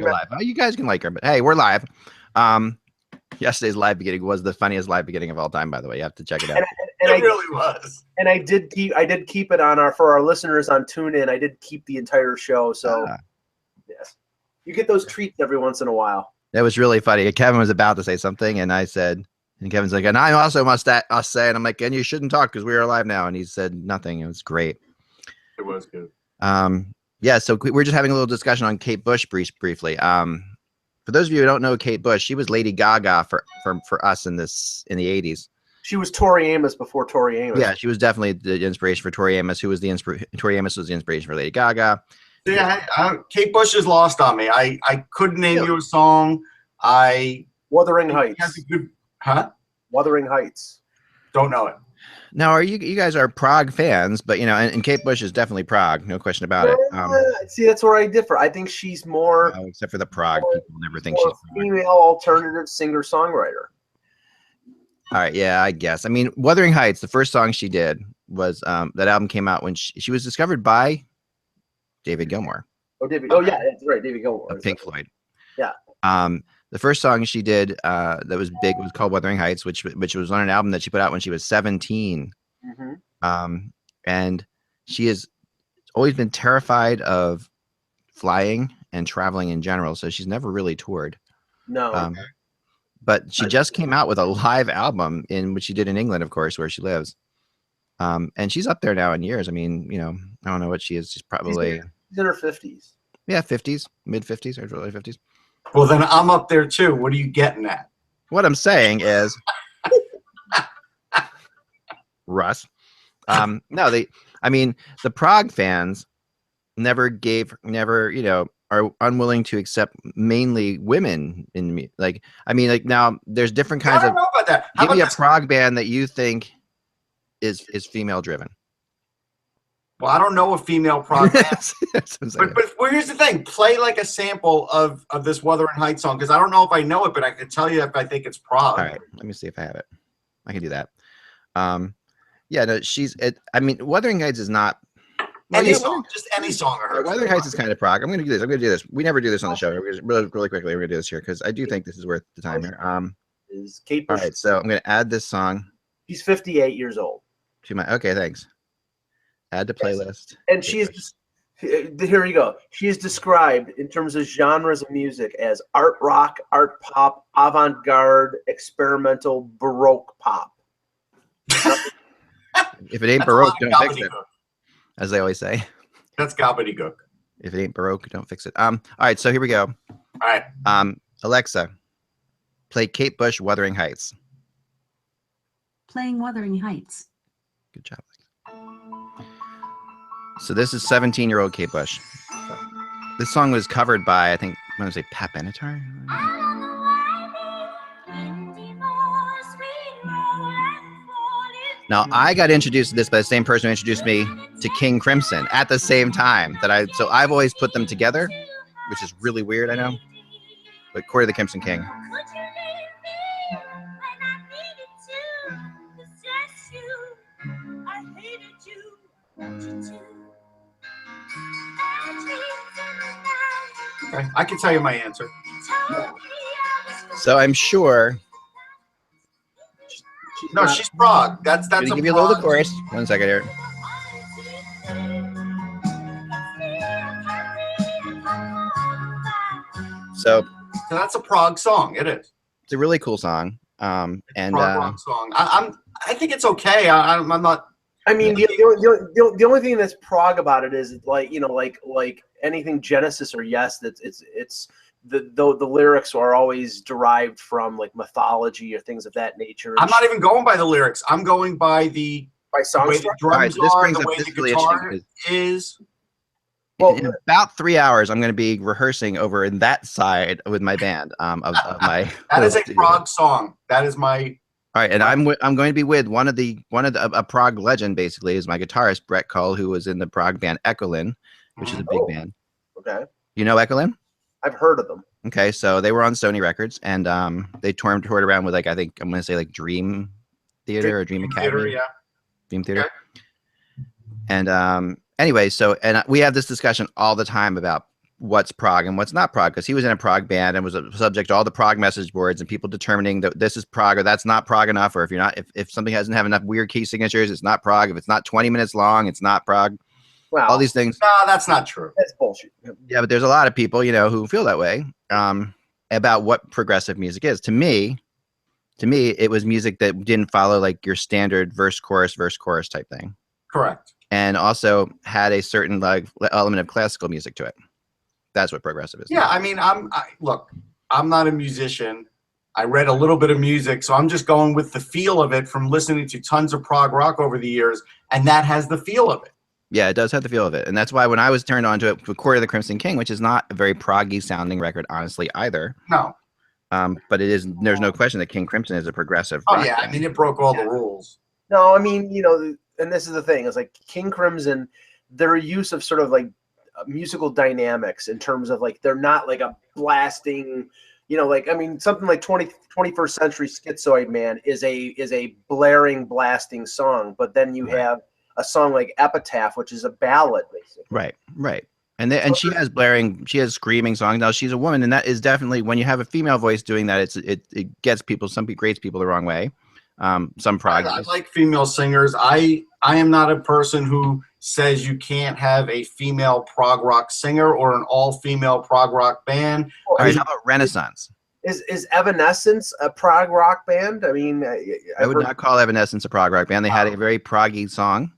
We're live. Oh, you guys can like her, but hey, we're live. Yesterday's live beginning was the funniest live beginning of all time, by the way. You have to check it out. It really was. And I did keep it on for our listeners on TuneIn. I did keep the entire show. So yes, you get those treats every once in a while. That was really funny. Kevin was about to say something, and I said, and Kevin's like, and I also must say, and I'm like, and you shouldn't talk because we are live now. And he said nothing. It was great. It was good. Yeah, so we're just having a little discussion on Kate Bush briefly. For those of you who don't know Kate Bush, she was Lady Gaga for us in the 80s. She was Tori Amos before Tori Amos. Yeah, she was definitely the inspiration for Tori Amos, who was Tori Amos was the inspiration for Lady Gaga. Yeah, Kate Bush is lost on me. I couldn't name you a song. Wuthering Heights. Has a good, huh? Wuthering Heights. Don't know it. Now, you guys are Prague fans, but and Kate Bush is definitely Prague, no question about it. See, that's where I differ. I think she's more, except for the Prague people never think she's female alternative singer-songwriter. All right, yeah, I guess. I mean, Wuthering Heights, the first song she did was that album came out when she was discovered by David Gilmour. Oh, yeah, that's right, David Gilmour. Of Pink Floyd. Yeah. The first song she did that was big was called Wuthering Heights, which was on an album that she put out when she was 17. Mm-hmm. And she has always been terrified of flying and traveling in general, so she's never really toured. No. But she just came out with a live album which she did in England, of course, where she lives. And she's up there now in years. I mean, I don't know what she is. She's probably she's in her 50s. Yeah, 50s, mid 50s or early 50s. Well, then I'm up there too. What are you getting at? What I'm saying is, Russ. No, the Prague fans never, are unwilling to accept mainly women in me. Now there's different kinds I don't know about that. Give me a Prague band that you think is female driven. Well, I don't know a female Prague band. but here's the thing: play like a sample of this Wuthering Heights song, because I don't know if I know it, but I can tell you if I think it's Prague. All right, let me see if I have it. I can do that. Yeah, no, Wuthering Heights is not any song, just any song of hers. Wuthering Heights is kind of Prague. I'm gonna do this. We never do this on the show. Really quickly, we're gonna do this here because I do think this is worth the time here. Is Kate Bush? All right, so I'm gonna add this song. She's 58 years old. Okay, thanks. Add to playlist. And she's here you go. She is described in terms of genres of music as art rock, art pop, avant-garde, experimental, baroque pop. If it ain't baroque, don't fix it. As they always say. That's gobbledygook. If it ain't baroque, don't fix it. All right, so here we go. All right. Alexa, play Kate Bush, Wuthering Heights. Playing Wuthering Heights. Good job. So this is 17-year-old Kate Bush. This song was covered by, I think, I'm going to say Pat Benatar. Now, I got introduced to this by the same person who introduced me to King Crimson at the same time. So I've always put them together, which is really weird, I know. But Corey the Crimson King. Okay, I can tell you my answer. So I'm sure. No, she's Prague. That's I'm gonna give you a little of the chorus. 1 second here. So that's a Prague song. It is. It's a really cool song. And Prague rock song. I think it's okay. I'm not. I mean, the only thing that's Prague about it is like anything Genesis or Yes, it's the lyrics are always derived from like mythology or things of that nature. I'm not even going by the lyrics. I'm going by song way the drums are, the way the guitar is. Well, in about 3 hours, I'm going to be rehearsing over in that side with my band of my. That is a Prague song. That is my. All right, and I'm going to be with one of the a Prague legend basically is my guitarist Brett Cull, who was in the Prague band Ekelin, which is a big band. Okay. You know Ekelin? I've heard of them. Okay, so they were on Sony Records, and they toured around with I think I'm going to say Dream Theater or Dream Academy. Theater, yeah. Dream Theater. Okay. And anyway, and we have this discussion all the time about what's prog and what's not prog, because he was in a prog band and was subject to all the prog message boards and people determining that this is prog or that's not prog enough, or if you're not, if something doesn't have enough weird key signatures, it's not prog. If it's not 20 minutes long, it's not prog. Well, all these things. No, that's not true. That's bullshit. Yeah, but there's a lot of people, you know, who feel that way about what progressive music is. To me, it was music that didn't follow like your standard verse chorus type thing. Correct. And also had a certain like element of classical music to it. That's what progressive is. Yeah, I mean, look, I'm not a musician. I read a little bit of music, so I'm just going with the feel of it from listening to tons of prog rock over the years, and that has the feel of it. Yeah, it does have the feel of it. And that's why when I was turned on to it with Court of the Crimson King, which is not a very proggy sounding record, honestly, either. No. But it is, there's no question that King Crimson is a progressive. Oh, yeah, I mean, it broke all the rules. No, I mean, you know, and this is the thing, it's like King Crimson, their use of sort of like musical dynamics in terms of like, they're not like a blasting, you know, like, I mean, something like 21st Century Schizoid Man is a blaring, blasting song, but then you have a song like Epitaph, which is a ballad, basically. Right. And she has screaming songs. Now she's a woman, and that is definitely, when you have a female voice doing that, it gets people, grates people the wrong way. Some prog. I like female singers. I am not a person who says you can't have a female prog rock singer or an all-female prog rock band. All right, how about Renaissance? Is Evanescence a prog rock band? I mean, I would not call Evanescence a prog rock band. They had a very proggy song.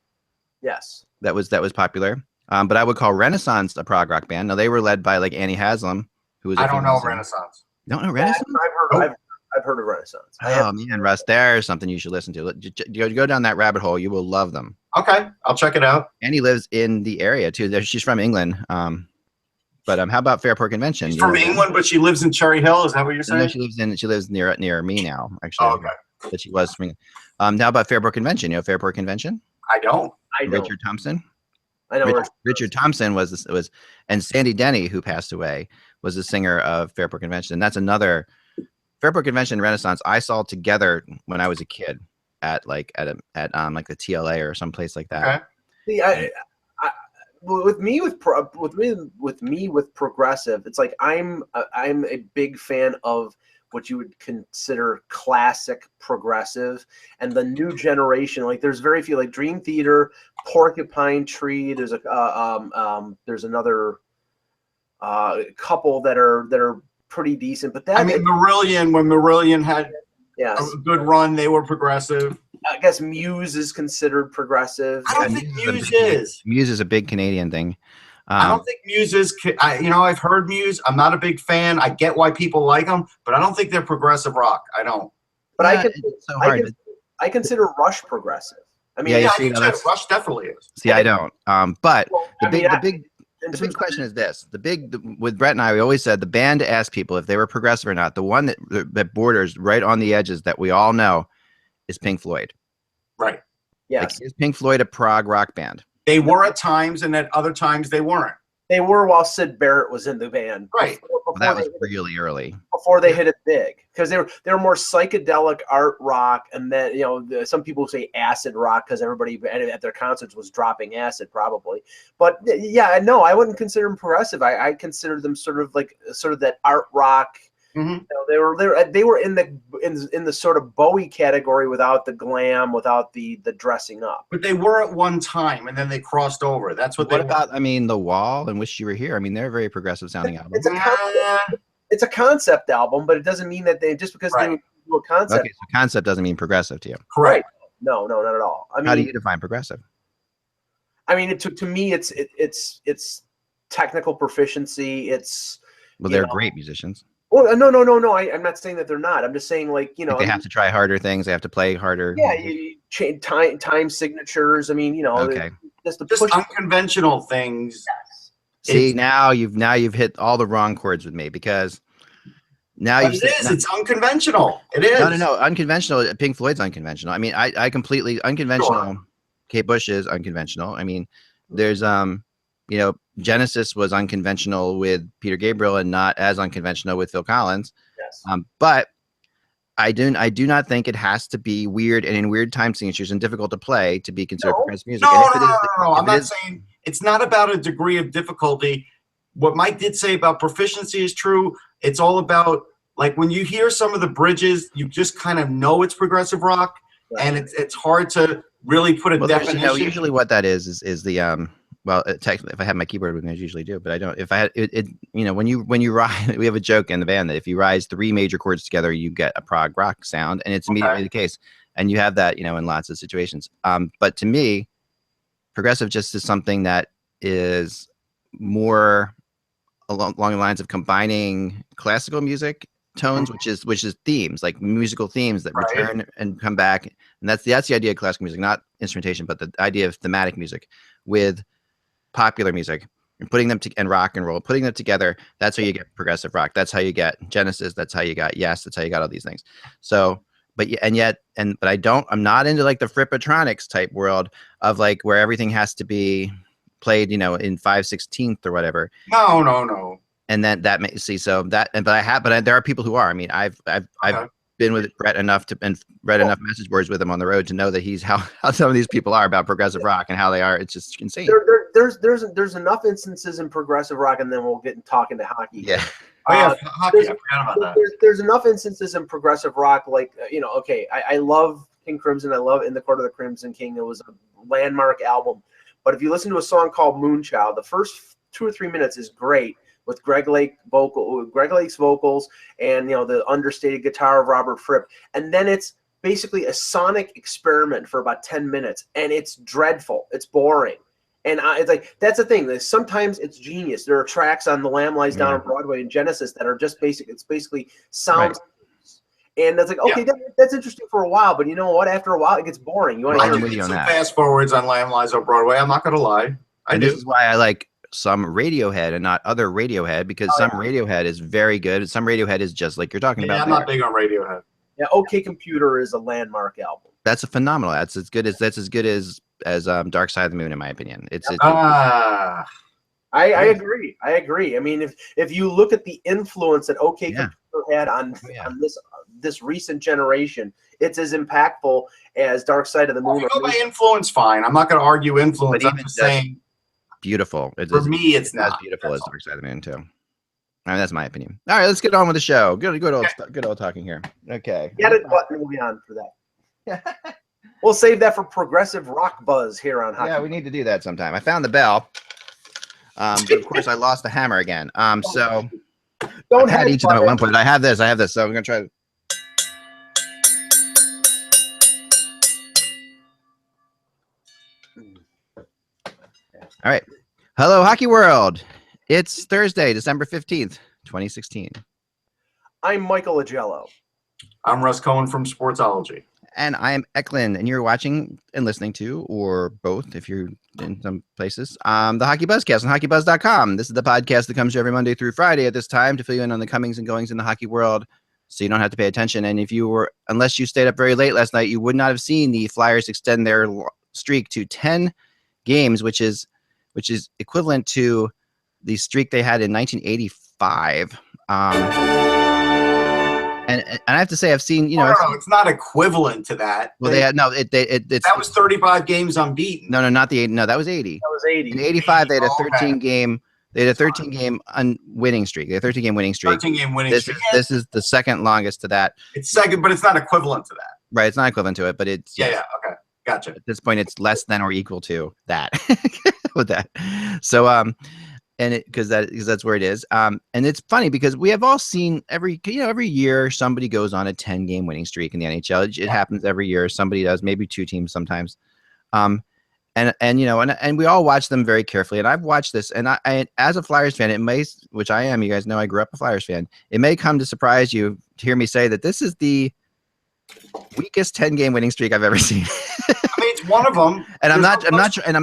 Yes. That was popular. But I would call Renaissance a prog rock band. Now they were led by like Annie Haslam, who was. I don't know Renaissance. You don't know Renaissance? I've heard of Renaissance. Oh man, Russ, there's something you should listen to. Go down that rabbit hole. You will love them. Okay, I'll check it out. Annie lives in the area too. She's from England. But how about Fairport Convention? She's from England, but she lives in Cherry Hill. Is that what you're saying? No, she lives near me now. Actually. Oh, okay. But she was from England. How about Fairport Convention? You know Fairport Convention? I don't. Richard Thompson. I know. Richard Thompson was, and Sandy Denny, who passed away, was the singer of Fairport Convention. And that's another Fairport Convention and Renaissance I saw together when I was a kid at like the TLA or someplace like that. Okay. See, with me with progressive, it's like I'm a big fan of what you would consider classic progressive, and the new generation. Like, there's very few, like Dream Theater, Porcupine Tree. There's there's another couple that are pretty decent. But that, I mean, Marillion, when Marillion had a good run, they were progressive. I guess Muse is considered progressive. I don't think Muse is. Muse is a big Canadian thing. I don't think Muse is. I've heard Muse. I'm not a big fan. I get why people like them, but I don't think they're progressive rock. I don't. But I consider Rush progressive. I mean, Rush definitely is. See, I don't. But the big question is this: with Brett and I, we always said the band to ask people if they were progressive or not. The one that borders right on the edges that we all know is Pink Floyd. Right. Yes. Like, is Pink Floyd a prog rock band? They were at times, and at other times they weren't. They were while Syd Barrett was in the band. Right. That was really early. Before they hit it big, because they were more psychedelic art rock, and then some people say acid rock because everybody at their concerts was dropping acid probably. But yeah, no, I wouldn't consider them progressive. I consider them sort of that art rock. Mm-hmm. They were in the sort of Bowie category without the glam, without the dressing up. But they were at one time, and then they crossed over. That's what. What about? I mean, The Wall and Wish You Were Here. I mean, they're a very progressive sounding album. It's a concept album, but it doesn't mean that just because they do a concept. Okay, so concept doesn't mean progressive to you. Correct. No, not at all. I mean, how do you define progressive? I mean, to me, it's technical proficiency. They're great musicians. Well, no. I'm not saying that they're not. I'm just saying, like, they have to try harder things. They have to play harder. Yeah, you change time signatures. I mean, okay. Just unconventional things. Yes. See, now you've hit all the wrong chords with me, because now it's unconventional. It is. No. Unconventional. Pink Floyd's unconventional. I mean, I completely unconventional. Sure. Kate Bush is unconventional. I mean, there's Genesis was unconventional with Peter Gabriel and not as unconventional with Phil Collins. Yes. But I do not think it has to be weird and in weird time signatures and difficult to play to be considered progressive music. No. I'm not saying it's not about a degree of difficulty. what Mike did say about proficiency is true. It's all about, like, when you hear some of the bridges, you just kind of know it's progressive rock, and it's hard to really put a definition. Usually what that is the well, technically, if I have my keyboard with me, I usually do, but I don't. If I had it, when you rise, we have a joke in the band that if you rise 3 major chords together, you get a prog rock sound, and it's immediately the case. And you have that, in lots of situations. But to me, progressive just is something that is more along the lines of combining classical music tones, which is themes, like musical themes that return and come back. And that's the idea of classical music, not instrumentation, but the idea of thematic music with popular music and putting them and rock and roll, putting them together. That's how you get progressive rock. That's how you get Genesis. That's how you got Yes. That's how you got all these things. So, but I'm not into like the Frippatronics type world of like where everything has to be played, in 5/16 or whatever. No. And then that may see so that, but there are people who are. I mean, I've been with Brett enough and read enough message boards with him on the road to know that he's how some of these people are about progressive rock and how they are. It's just insane. There's enough instances in progressive rock, and then we'll get talking to hockey. Yeah. Hockey. I forgot about that. There's enough instances in progressive rock, like okay, I love King Crimson. I love In the Court of the Crimson King. It was a landmark album. But if you listen to a song called Moonchild, the first 2 or 3 minutes is great with Greg Lake's vocals, and the understated guitar of Robert Fripp, and then it's basically a sonic experiment for about 10 minutes, and it's dreadful. It's boring. And it's like, that's the thing. Sometimes it's genius. There are tracks on The Lamb Lies Down on Broadway and Genesis that are just basic. It's basically sounds. Right. And that's like, okay, that's interesting for a while, but you know what? After a while, it gets boring. You want to hear some fast forwards on Lamb Lies on Broadway. I'm not going to lie. This is why I like some Radiohead and not other Radiohead, because some Radiohead is very good. Some Radiohead is just like you're talking about. I'm not big on Radiohead. Yeah, OK Computer is a landmark album. That's a phenomenal. That's as good as Dark Side of the Moon, in my opinion. I agree. I mean, if you look at the influence that OK Computer had on this recent generation, it's as impactful as Dark Side of the Moon. Well, by influence, fine. I'm not going to argue influence. I'm just saying, beautiful. For me, it's not as beautiful as Dark Side of the Moon too. I mean, that's my opinion. All right, let's get on with the show. Good old talking here. Okay. Get it button will be on for that. We'll save that for progressive rock buzz here on Hockey. Yeah, we need to do that sometime. I found the bell. But of course I lost the hammer again. So don't have each of them at one point. I have this. So I'm gonna try. All right. Hello, Hockey World. It's Thursday, December 15th, 2016. I'm Michael Agello. I'm Russ Cohen from Sportsology. And I am Eklund, and you're watching and listening to, or both if you're in some places, the Hockey BuzzCast on HockeyBuzz.com. This is the podcast that comes to you every Monday through Friday at this time to fill you in on the comings and goings in the hockey world, so you don't have to pay attention. And unless you stayed up very late last night, you would not have seen the Flyers extend their streak to 10 games, which is equivalent to the streak they had in 1985. And I have to say, I've seen, no, it's not equivalent to that. Well, that was 35 games unbeaten. No, not the 80. No, that was 80. That was 80. In 85, they had a 13 game. They had a 13 game winning streak. They had a 13 game winning streak. 13 game winning streak. This is the second longest to that. It's second, but it's not equivalent to that. Right, it's not equivalent to it, but it's yeah. Okay, gotcha. At this point, it's less than or equal to that. With that, so because that's where it is. And it's funny because we have all seen every year somebody goes on a 10 game winning streak in the NHL. It happens every year. Somebody does, maybe 2 teams sometimes. And we all watch them very carefully. And I've watched this, and I as a Flyers fan, which I am, you guys know I grew up a Flyers fan. It may come to surprise you to hear me say that this is the weakest 10 game winning streak I've ever seen. I mean, it's one of them. And I'm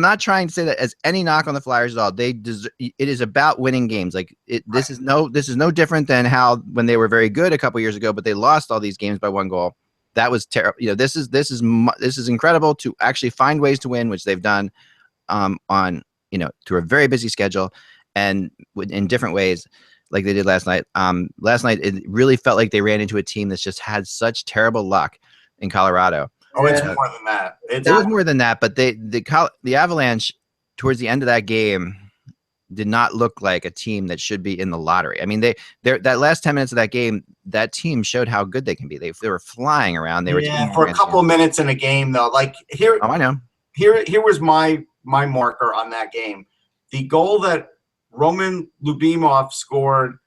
not trying to say that as any knock on the Flyers at all. It is about winning games. Like this is no different than how when they were very good a couple years ago, but they lost all these games by 1 goal. That was terrible. This is incredible to actually find ways to win, which they've done through a very busy schedule and in different ways, like they did last night. Last night it really felt like they ran into a team that's just had such terrible luck in Colorado. Oh, it's more than that. It was more than that, but the Avalanche towards the end of that game did not look like a team that should be in the lottery. I mean, that last 10 minutes of that game, that team showed how good they can be. They were flying around. They were for a couple of minutes in a game though. Like here, oh, I know. Here was my marker on that game. The goal that Roman Lubimov scored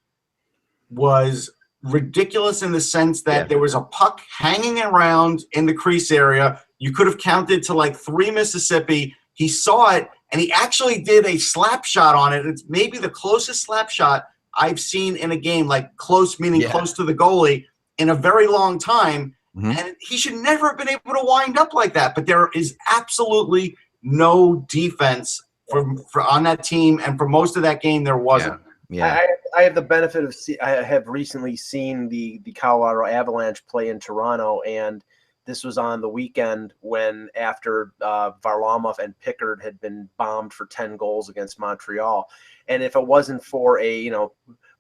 was ridiculous in the sense that there was a puck hanging around in the crease area. You could have counted to like 3 Mississippi. He saw it, and he actually did a slap shot on it. It's maybe the closest slap shot I've seen in a game, like close, meaning close to the goalie, in a very long time. And he should never have been able to wind up like that. But there is absolutely no defense for on that team, and for most of that game, there wasn't. Yeah. I have the benefit of I have recently seen the Colorado Avalanche play in Toronto, and this was on the weekend when after Varlamov and Pickard had been bombed for 10 goals against Montreal. And if it wasn't for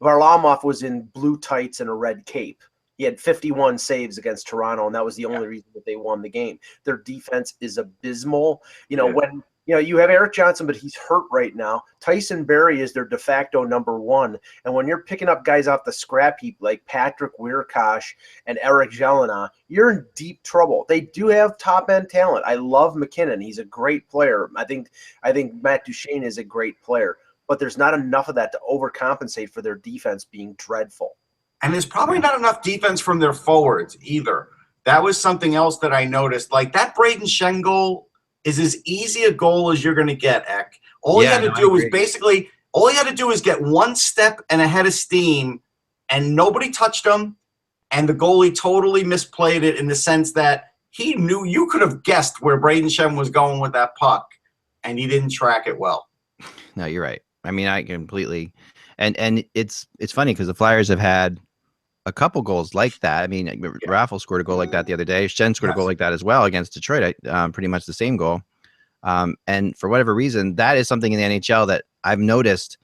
Varlamov was in blue tights and a red cape. He had 51 saves against Toronto, and that was the only reason that they won the game. Their defense is abysmal. When you have Eric Johnson, but he's hurt right now. Tyson Barrie is their de facto number 1. And when you're picking up guys off the scrap heap like Patrick Wierkosh and Eric Jelena, you're in deep trouble. They do have top-end talent. I love McKinnon. He's a great player. I think Matt Duchene is a great player. But there's not enough of that to overcompensate for their defense being dreadful. And there's probably not enough defense from their forwards either. That was something else that I noticed. Like that Braden Shen goal is as easy a goal as you're going to get, Eck. All he had to do was get one step and ahead of steam, and nobody touched him, and the goalie totally misplayed it in the sense that he knew you could have guessed where Braden Shen was going with that puck, and he didn't track it well. No, you're right. I mean, I completely – and it's funny because the Flyers have had – a couple goals like that. I mean, Raffle scored a goal like that the other day. Shen scored a goal like that as well against Detroit. Pretty much the same goal. And for whatever reason, that is something in the NHL that I've noticed.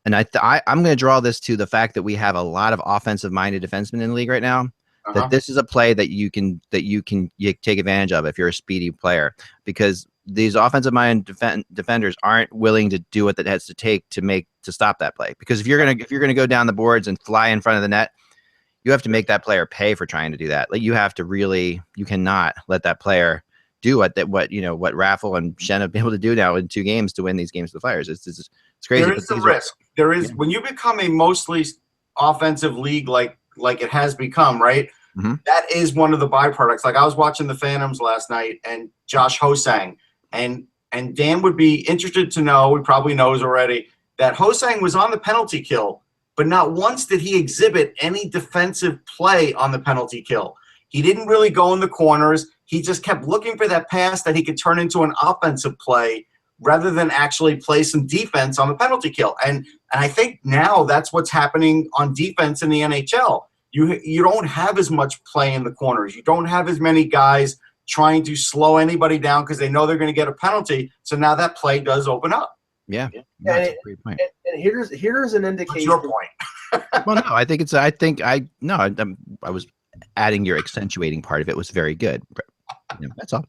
And I'm going to draw this to the fact that we have a lot of offensive-minded defensemen in the league right now. That this is a play that you can take advantage of if you're a speedy player, because these offensive-minded defenders aren't willing to do what it has to take to stop that play. Because if you're gonna go down the boards and fly in front of the net, you have to make that player pay for trying to do that. Like you cannot let that player do what Raffle and Shen have been able to do now in 2 games to win these games with the Flyers. It's crazy. There is the risk. There is when you become a mostly offensive league like it has become, right? That is one of the byproducts. Like I was watching the Phantoms last night and Josh Hosang, and Dan would be interested to know, he probably knows already, that Hosang was on the penalty kill, but not once did he exhibit any defensive play on the penalty kill. He didn't really go in the corners. He just kept looking for that pass that he could turn into an offensive play rather than actually play some defense on the penalty kill. And I think now that's what's happening on defense in the NHL. You don't have as much play in the corners. You don't have as many guys trying to slow anybody down because they know they're going to get a penalty. So now that play does open up. Yeah, that's a great point. And here's an indication. What's your point? Well, no, I was adding your accentuating part of it was very good. That's all.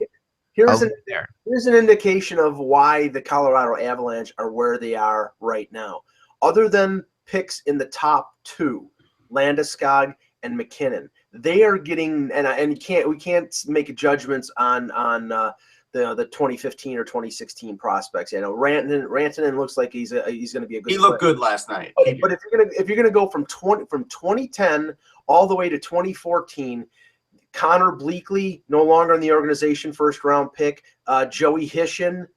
Here's an indication of why the Colorado Avalanche are where they are right now. Other than picks in the top 2, Landeskog and McKinnon, they are getting and we can't make judgments on the 2015 or 2016 prospects. Rantanen looks like he's going to be a good. He looked good last night. But if you're gonna go from 2010 all the way to 2014, Connor Bleakley no longer in the organization, first round pick. Joey Hishin.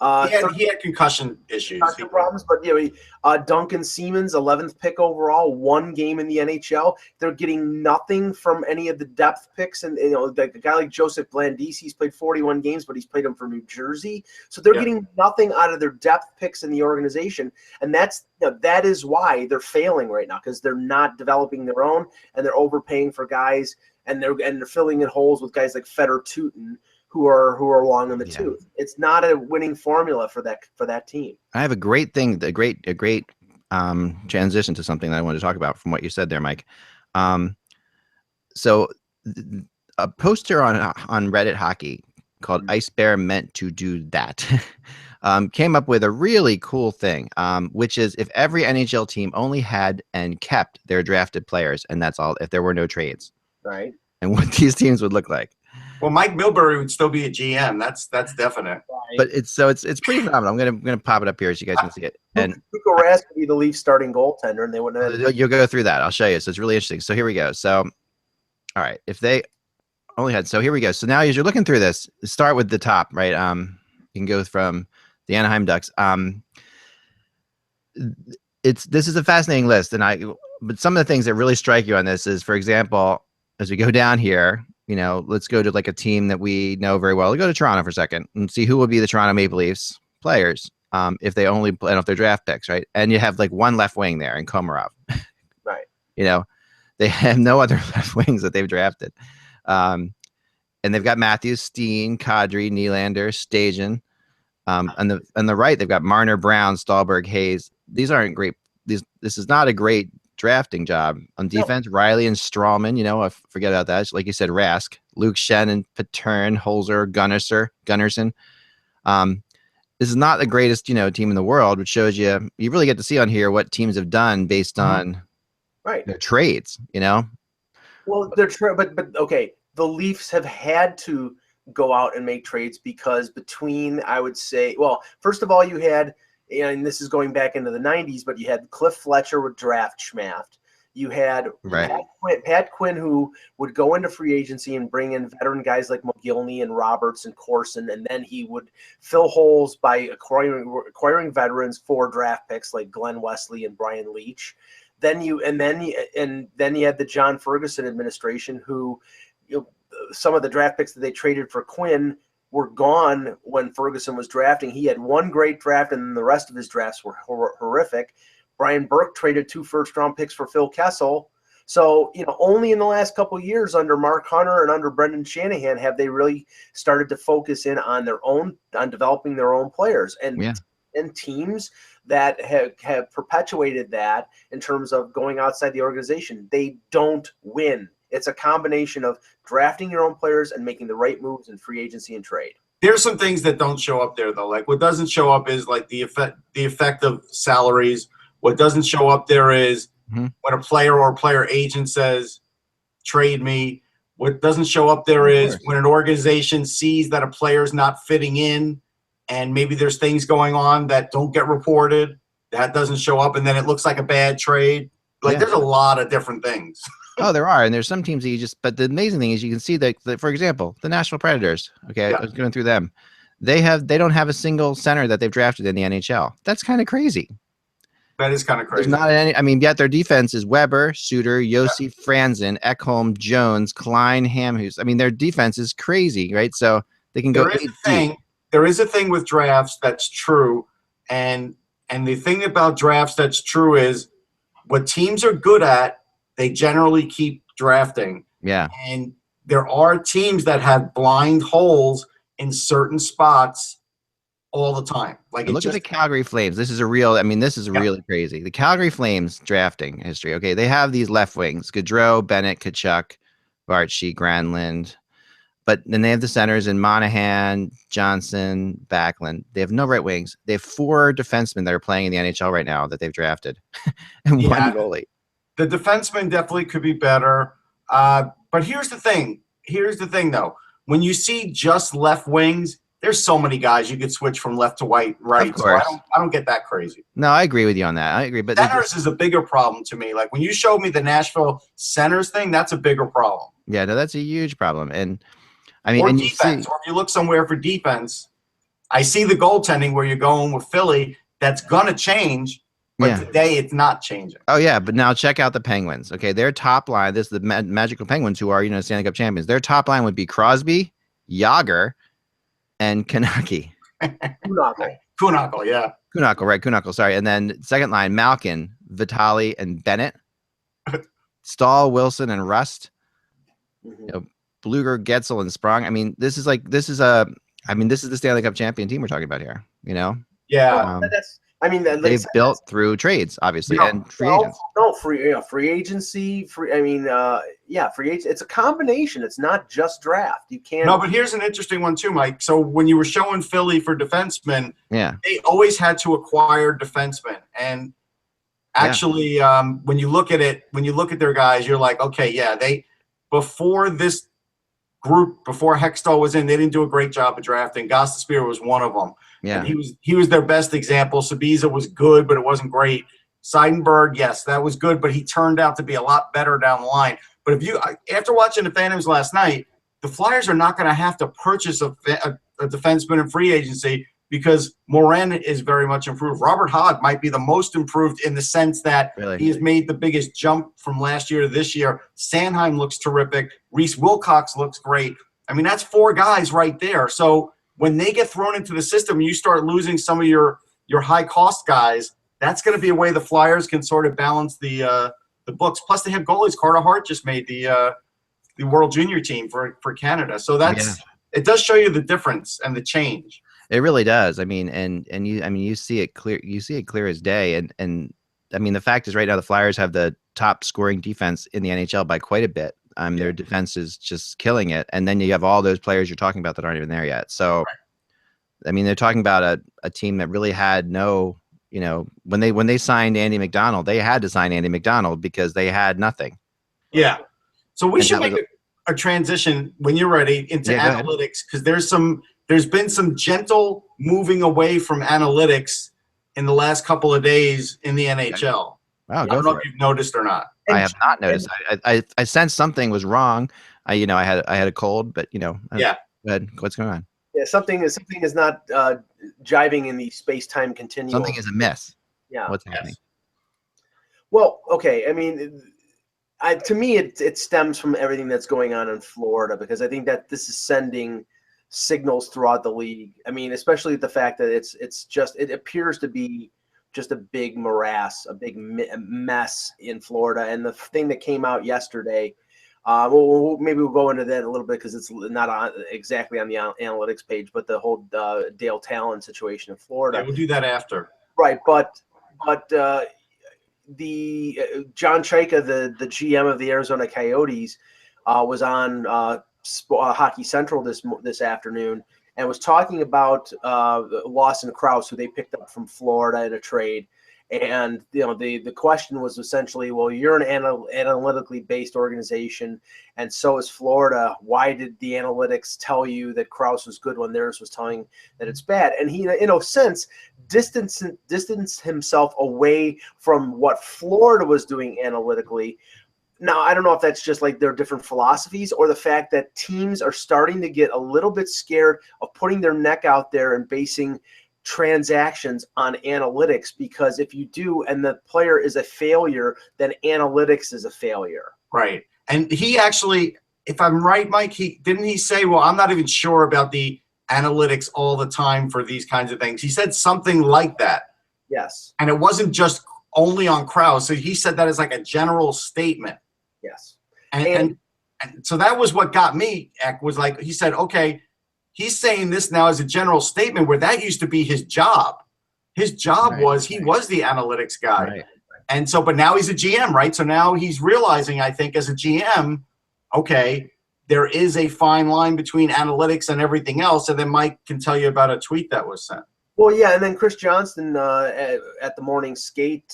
He had concussion issues. Concussion problems, but Duncan Siemens, 11th pick overall, 1 game in the NHL. They're getting nothing from any of the depth picks, and the guy like Joseph Blandisi, he's played 41 games, but he's played them for New Jersey. So they're getting nothing out of their depth picks in the organization, and that is why they're failing right now, because they're not developing their own, and they're overpaying for guys, and they're filling in holes with guys like Fedor Tutin, who are long in the tooth. It's not a winning formula for that team. I have a great thing, a great transition to something that I want to talk about from what you said there, Mike. So a poster on Reddit Hockey called Ice Bear meant to do that came up with a really cool thing, which is if every NHL team only had and kept their drafted players, and that's all, if there were no trades, right? And what these teams would look like. Well, Mike Milbury would still be a GM. That's definite. Right. But it's pretty phenomenal. I'm gonna pop it up here so you guys can see it. And Tuukka Rask would be the Leafs starting goaltender, and they wouldn't have. You'll go through that. I'll show you. So it's really interesting. So here we go. So, all right, if they only had, so here we go. So now as you're looking through this, start with the top, right? You can go from the Anaheim Ducks. This is a fascinating list, but some of the things that really strike you on this is, for example, as we go down here, let's go to like a team that we know very well. We'll go to Toronto for a second and see who will be the Toronto Maple Leafs players if they only play off their draft picks, right? And you have like one left wing there in Komarov. Right. They have no other left wings that they've drafted. And they've got Matthews, Steen, Kadri, Nylander, Stajan. On the right, they've got Marner, Brown, Stahlberg, Hayes. These aren't great. This is not a great drafting job. On defense, no. Riley and Strawman, I forget about that. Like you said, Rask, Luke Schenn and Patern, Holzer, Gunnarsson. This is not the greatest, team in the world, which shows you really get to see on here what teams have done based on their trades, Well, but okay, the Leafs have had to go out and make trades because between, I would say, well, first of all, you had, and this is going back into the 90s, but you had Cliff Fletcher with draft schmaft. You had Pat Quinn, who would go into free agency and bring in veteran guys like Mogilny and Roberts and Corson, and then he would fill holes by acquiring veterans for draft picks like Glenn Wesley and Brian Leach. Then you had the John Ferguson administration, who some of the draft picks that they traded for Quinn were gone when Ferguson was drafting. He had one great draft, and the rest of his drafts were horrific. Brian Burke traded 2 first-round picks for Phil Kessel. So, only in the last couple of years under Mark Hunter and under Brendan Shanahan have they really started to focus in on developing their own players. And teams that have perpetuated that in terms of going outside the organization, they don't win. It's a combination of drafting your own players and making the right moves in free agency and trade. There's some things that don't show up there, though. Like what doesn't show up is like the effect of salaries. What doesn't show up there is when a player or player agent says, trade me. What doesn't show up there is when an organization sees that a player is not fitting in and maybe there's things going on that don't get reported. That doesn't show up, and then it looks like a bad trade. There's a lot of different things. Oh, there are, and there's some teams that but the amazing thing is you can see that, for example, the Nashville Predators. Okay, I was going through them. They don't have a single center that they've drafted in the NHL. That's kind of crazy. That is kind of crazy. There's not any. Yet their defense is Weber, Suter, Yossi, Franzen, Ekholm, Jones, Klein, Hamhuis. Their defense is crazy, right? So they can go. There is a thing with drafts that's true, and the thing about drafts that's true is what teams are good at, they generally keep drafting. Yeah. And there are teams that have blind holes in certain spots all the time. Look at the Calgary Flames. This is really crazy. The Calgary Flames drafting history. Okay, they have these left wings: Gaudreau, Bennett, Kachuk, Bartshee, Granlund. But then they have the centers in Monahan, Johnson, Backlund. They have no right wings. They have 4 defensemen that are playing in the NHL right now that they've drafted, and 1 goalie. The defensemen definitely could be better. But here's the thing. Though. When you see just left wings, there's so many guys you could switch from left to right. So I don't get that crazy. No, I agree with you on that. I agree. But centers is a bigger problem to me. Like when you showed me the Nashville centers thing, that's a bigger problem. Yeah, no, that's a huge problem. And or defense. Or if you look somewhere for defense, I see the goaltending where you're going with Philly. That's gonna change. But today it's not changing. Oh, yeah. But now check out the Penguins. Okay. Their top line, this is the Magical Penguins who are, Stanley Cup champions. Their top line would be Crosby, Yager, and Kanaki. Kunakal, yeah. Kunakal, sorry. And then second line, Malkin, Vitali, and Bennett. Stahl, Wilson, and Rust. Bluger, Getzel, and Sprong. This is the Stanley Cup champion team we're talking about here, Yeah. I mean, they've built through trades, obviously, and free agents. No, free agency, free. I mean, free agent. It's a combination. It's not just draft. You can't. No, but here's an interesting one too, Mike. So when you were showing Philly for defensemen, they always had to acquire defensemen, and actually, when you look at it, when you look at their guys, you're like, okay, they before this group, before Hextall was in, they didn't do a great job of drafting. Gostisbehere was one of them. Yeah, and he was their best example. Sabiza was good, but it wasn't great. Seidenberg, yes, that was good, but he turned out to be a lot better down the line. But if you, after watching the Phantoms last night, the Flyers are not going to have to purchase a defenseman in free agency because Morin is very much improved. Robert Hogg might be the most improved in the sense that he has made the biggest jump from last year to this year. Sanheim looks terrific. Reese Wilcox looks great. I mean, that's 4 guys right there. So when they get thrown into the system, you start losing some of your high-cost guys. That's going to be a way the Flyers can sort of balance the books. Plus, they have goalies. Carter Hart just made the World Junior team for Canada. So it does show you the difference and the change. It really does. I mean, you see it clear. You see it clear as day. And I mean, the fact is, right now the Flyers have the top scoring defense in the NHL by quite a bit. Their defense is just killing it. And then you have all those players you're talking about that aren't even there yet. So, I mean, they're talking about a team that really had no. You know, when they signed Andy McDonald, they had to sign Andy McDonald because they had nothing. Yeah. So we should make a transition when you're ready into analytics, because there's been some gentle moving away from analytics in the last couple of days in the NHL. Wow, I don't know if you've noticed or not. I have not noticed. I sensed something was wrong. I had a cold, but go ahead. What's going on? Yeah, something is not jiving in the space-time continuum. Something is amiss. Yeah. What's happening? Well, okay. I mean, to me, it stems from everything that's going on in Florida, because I think that this is sending signals throughout the league. I mean, especially the fact that it appears to be just a big morass, a big mess in Florida. And the thing that came out yesterday, maybe we'll go into that a little bit because it's not exactly on the analytics page, but the whole Dale Talon situation in Florida. Yeah, we'll do that after. Right, but the John Chaika, the GM of the Arizona Coyotes, was on Hockey Central this afternoon and was talking about Lawson Krause, who they picked up from Florida in a trade. And the question was essentially, well, you're an analytically based organization, and so is Florida. Why did the analytics tell you that Krause was good when theirs was telling that it's bad? And he, in a sense, distanced himself away from what Florida was doing analytically. Now, I don't know if that's just like their different philosophies, or the fact that teams are starting to get a little bit scared of putting their neck out there and basing transactions on analytics, because if you do and the player is a failure, then analytics is a failure. Right. And he actually, if I'm right, Mike, he say, well, I'm not even sure about the analytics all the time for these kinds of things. He said something like that. Yes. And it wasn't just only on Krause. So he said that as like a general statement. Yes. And so that was what got me, was like, he said, okay, he's saying this now as a general statement, where that used to be his job. His job was he was the analytics guy. Right. And so, but now he's a GM, right? So now he's realizing, I think, as a GM, okay, there is a fine line between analytics and everything else. And then Mike can tell you about a tweet that was sent. Well, yeah, and then Chris Johnston at the morning skate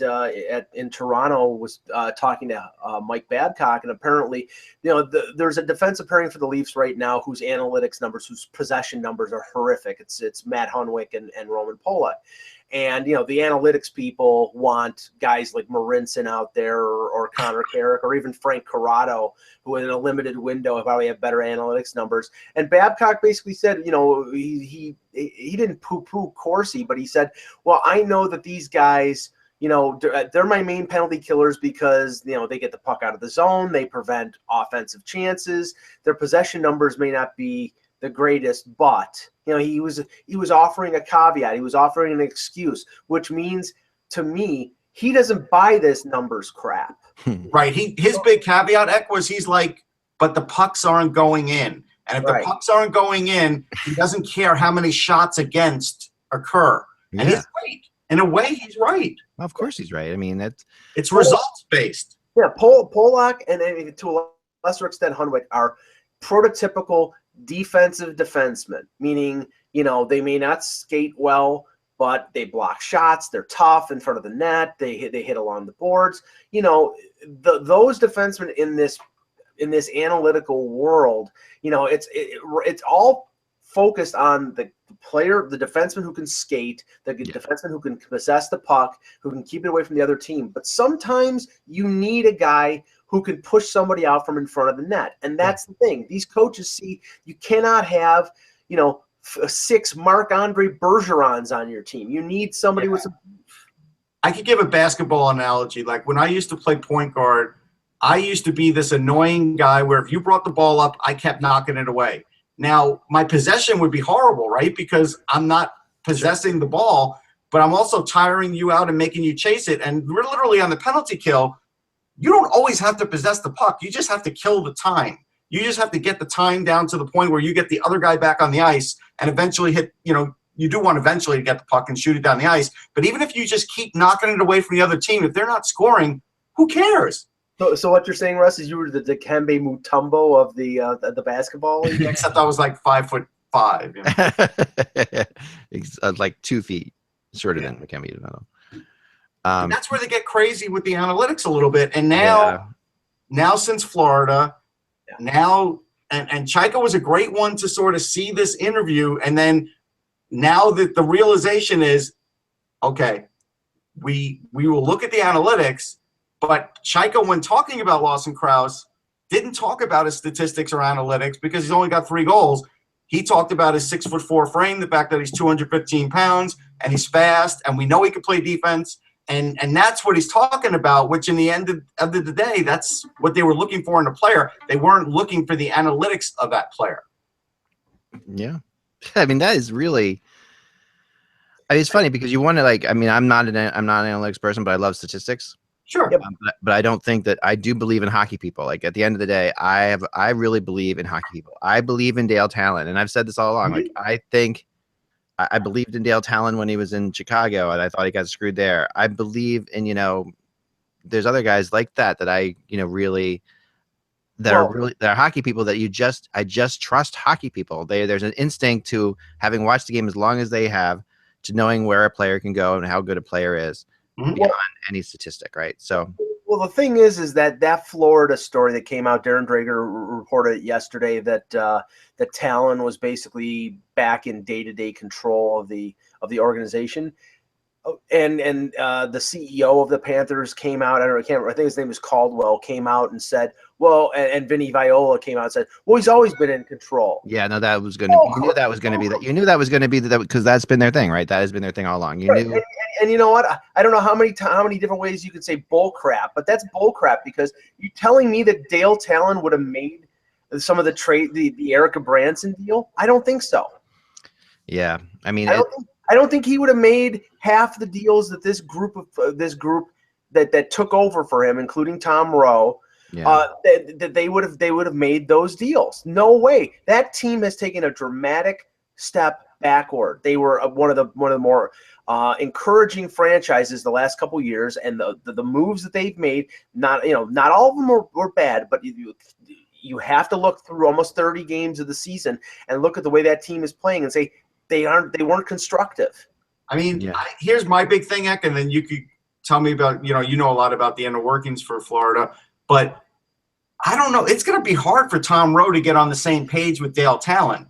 in Toronto was talking to Mike Babcock, and apparently, there's a defensive pairing for the Leafs right now whose analytics numbers, whose possession numbers are horrific. It's Matt Hunwick and Roman Polak. And, the analytics people want guys like Marinson out there or Connor Carrick or even Frank Corrado, who in a limited window probably have better analytics numbers. And Babcock basically said, he didn't poo-poo Corsi, but he said, well, I know that these guys, they're my main penalty killers because, they get the puck out of the zone. They prevent offensive chances. Their possession numbers may not be the greatest, but he was offering a caveat. He was offering an excuse, which means to me, he doesn't buy this numbers crap. Right. His big caveat, Eck, was he's like, but the pucks aren't going in. And if the pucks aren't going in, he doesn't care how many shots against occur. And he's great. in a way, he's right. Well, of course he's right. I mean, it's results based. Yeah, Polak and to a lesser extent Hunwick are prototypical defensive defensemen, meaning, you know, they may not skate well, but they block shots. They're tough in front of the net. They hit along the boards. You know, those defensemen in this analytical world, you know, it's all focused on the player, the defenseman who can skate, the defenseman who can possess the puck, who can keep it away from the other team. But sometimes you need a guy who can push somebody out from in front of the net. And that's the thing. These coaches see you cannot have, you know, 6 Marc-Andre Bergerons on your team. You need somebody with some. I could give a basketball analogy. Like when I used to play point guard, I used to be this annoying guy where if you brought the ball up, I kept knocking it away. Now, my possession would be horrible, right? Because I'm not possessing the ball, but I'm also tiring you out and making you chase it. And we're literally on the penalty kill. You don't always have to possess the puck. You just have to kill the time. You just have to get the time down to the point where you get the other guy back on the ice and eventually hit, you know, you do want eventually to get the puck and shoot it down the ice. But even if you just keep knocking it away from the other team, if they're not scoring, who cares? So what you're saying, Russ, is you were the Dikembe Mutombo of the basketball league? Except I was like 5'5". You know? It's like 2 feet shorter than Dikembe Mutombo. And that's where they get crazy with the analytics a little bit. And now since Florida, now and Chaika was a great one to sort of see this interview, and then now that the realization is, okay, we will look at the analytics, but Chaika, when talking about Lawson Krause, didn't talk about his statistics or analytics because he's only got 3 goals. He talked about his 6'4" frame, the fact that he's 215 pounds and he's fast, and we know he can play defense. And that's what he's talking about, which in the end of the day, that's what they were looking for in a player. They weren't looking for the analytics of that player. Yeah. I mean, that is really, I mean, it's funny because you want to like, I mean, I'm not an analytics person, but I love statistics. Sure. But I don't think that I do believe in hockey people. Like at the end of the day, I really believe in hockey people. I believe in Dale Talon. And I've said this all along. Like, I think I believed in Dale Talon when he was in Chicago, and I thought he got screwed there. I believe in, you know, there's other guys like that I, you know, really that are hockey people that I just trust hockey people. There's an instinct to having watched the game as long as they have to knowing where a player can go and how good a player is beyond any statistic, right? So. Well, the thing is that Florida story that came out, Darren Drager reported yesterday that that Talon was basically back in day-to-day control of the organization, and the CEO of the Panthers came out. I think his name was Caldwell. Came out and said, well, and Vinny Viola came out and said, well, he's always been in control. Yeah, no, that was going to. You knew that was going to be that. You knew that was going to be that because that's been their thing, right? That has been their thing all along. You knew. And you know what? I don't know how many different ways you could say bull crap, but that's bull crap because you're telling me that Dale Talon would have made some of the trade, the Erica Branson deal? I don't think so. Yeah, I mean, I don't think he would have made half the deals that this group that took over for him, including Tom Rowe. Yeah. That they would have made those deals. No way. That team has taken a dramatic step backward. They were one of the more encouraging franchises the last couple of years, and the moves that they've made, not all of them were bad, but you have to look through almost 30 games of the season and look at the way that team is playing and say they weren't constructive. I mean, here's my big thing, Eck, and then you could tell me about, you know a lot about the inner workings for Florida, but I don't know. It's going to be hard for Tom Rowe to get on the same page with Dale Talon.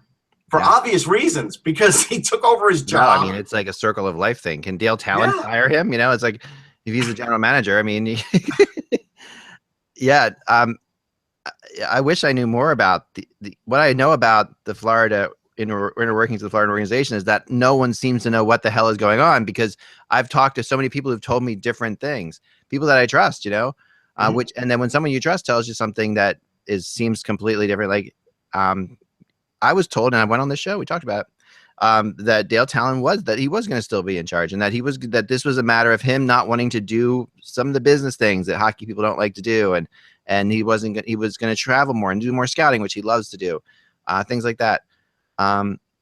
For obvious reasons, because he took over his job. No, I mean, it's like a circle of life thing. Can Dale Talon fire him? You know, it's like if he's the general manager. I mean, I wish I knew more about what I know about the Florida inner workings of the Florida organization is that no one seems to know what the hell is going on because I've talked to so many people who've told me different things, people that I trust, you know, and then when someone you trust tells you something that seems completely different, like, I was told, and I went on this show, we talked about that Dale Talon was going to still be in charge, and that this was a matter of him not wanting to do some of the business things that hockey people don't like to do, and he was going to travel more and do more scouting, which he loves to do, things like that.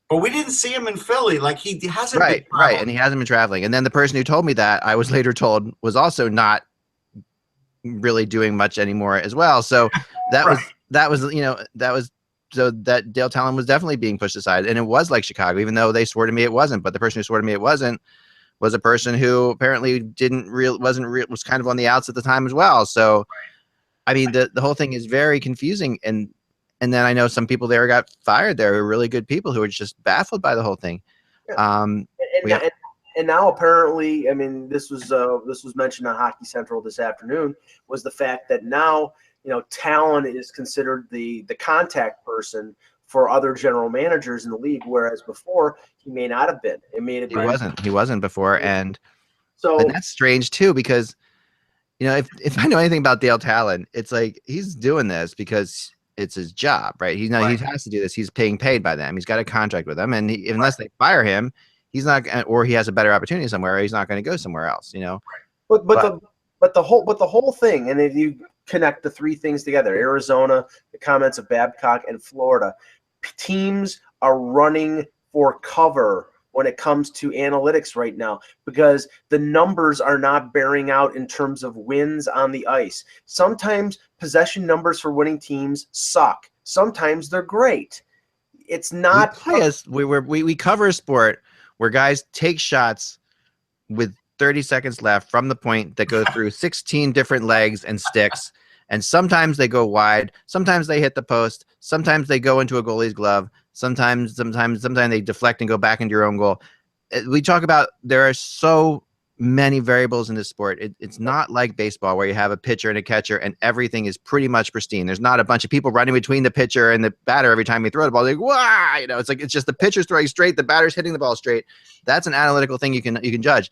But we didn't see him in Philly. Like, he hasn't Right, been right, and he hasn't been traveling. And then the person who told me that, I was later told, was also not really doing much anymore as well. So that Right. was so that Dale Talon was definitely being pushed aside, and it was like Chicago, even though they swore to me it wasn't. But the person who swore to me it wasn't was a person who apparently was kind of on the outs at the time as well. So, I mean, the whole thing is very confusing, and then I know some people there got fired. There were really good people who were just baffled by the whole thing. And now apparently, I mean, this was mentioned on Hockey Central this afternoon, was the fact that now, Talon is considered the contact person for other general managers in the league, whereas before he may not have been. He wasn't before, and so that's strange too, because if I know anything about Dale Talon, it's like he's doing this because it's his job, right? He has to do this. He's being paid by them. He's got a contract with them, and unless they fire him, he's not, or he has a better opportunity somewhere, he's not going to go somewhere else, But the whole thing, and if you connect the three things together, Arizona, the comments of Babcock, and Florida, teams are running for cover when it comes to analytics right now, because the numbers are not bearing out in terms of wins on the ice. Sometimes possession numbers for winning teams suck. Sometimes they're great. It's not. We cover a sport where guys take shots with 30 seconds left from the point that go through 16 different legs and sticks. And sometimes they go wide. Sometimes they hit the post. Sometimes they go into a goalie's glove. Sometimes they deflect and go back into your own goal. We talk about, there are so many variables in this sport. It's not like baseball where you have a pitcher and a catcher and everything is pretty much pristine. There's not a bunch of people running between the pitcher and the batter every time you throw the ball. Like, wow, it's just the pitcher's throwing straight, the batter's hitting the ball straight. That's an analytical thing you can judge.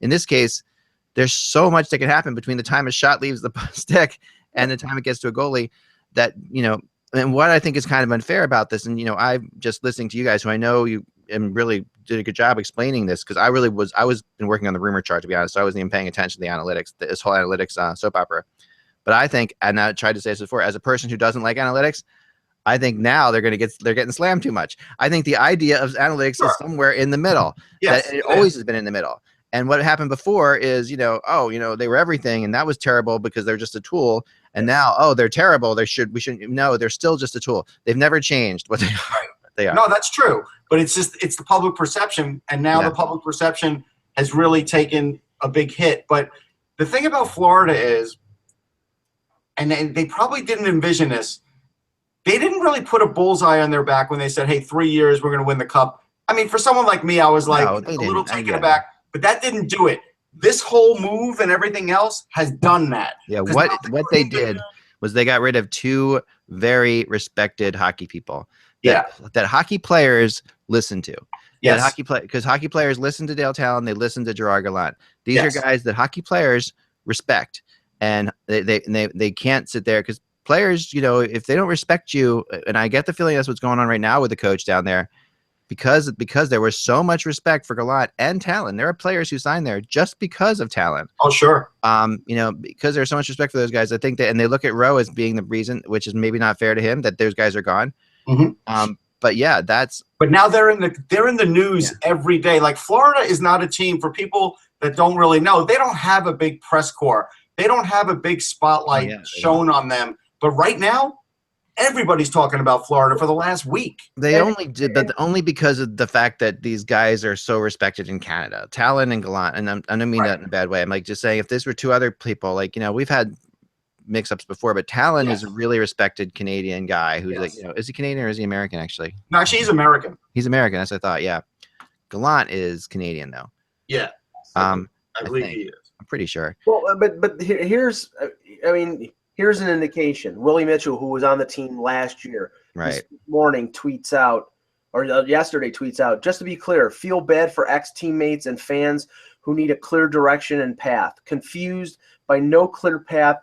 In this case, there's so much that can happen between the time a shot leaves the stick and the time it gets to a goalie that, and what I think is kind of unfair about this, and, I'm just listening to you guys who I know you and really did a good job explaining this, because I was been working on the rumor chart, to be honest, so I wasn't even paying attention to the analytics, this whole analytics soap opera. But I think, and I tried to say this before, as a person who doesn't like analytics, I think now they're getting slammed too much. I think the idea of analytics is somewhere in the middle. Yes, it always has been in the middle. And what happened before is, they were everything, and that was terrible because they're just a tool. And now, they're terrible. They're still just a tool. They've never changed what they are. No, that's true. But it's the public perception. And now the public perception has really taken a big hit. But the thing about Florida is, and they probably didn't envision this, they didn't really put a bullseye on their back when they said, hey, 3 years, we're going to win the cup. I mean, for someone like me, I was like a little taken aback. But that didn't do it. This whole move and everything else has done that. Yeah, what they did was they got rid of two very respected hockey people that hockey players listen to. Yes. Because hockey players listen to Dale Talon, they listen to Gerard Gallant. These are guys that hockey players respect, and they can't sit there, because players, if they don't respect you, and I get the feeling that's what's going on right now with the coach down there. Because there was so much respect for Gallant and Talon. There are players who signed there just because of Talon. Oh, sure. Because there's so much respect for those guys. I think that, and they look at Rowe as being the reason, which is maybe not fair to him, that those guys are gone. Mm-hmm. But yeah, But now they're in the news every day. Like, Florida is not a team, for people that don't really know. They don't have a big press corps. They don't have a big spotlight shown on them. But right now, everybody's talking about Florida for the last week. They only did, but only because of the fact that these guys are so respected in Canada, Talon and Gallant. And I don't mean that in a bad way. I'm like just saying, if this were two other people, we've had mix-ups before, but Talon is a really respected Canadian guy who's is he Canadian or is he American, actually? No, actually, he's American. He's American, as I thought. Yeah, Gallant is Canadian, though. Yeah, I believe he is. I'm pretty sure. Well, but here's an indication. Willie Mitchell, who was on the team last year, this morning tweets out, or yesterday tweets out, just to be clear, feel bad for ex-teammates and fans who need a clear direction and path. Confused by no clear path,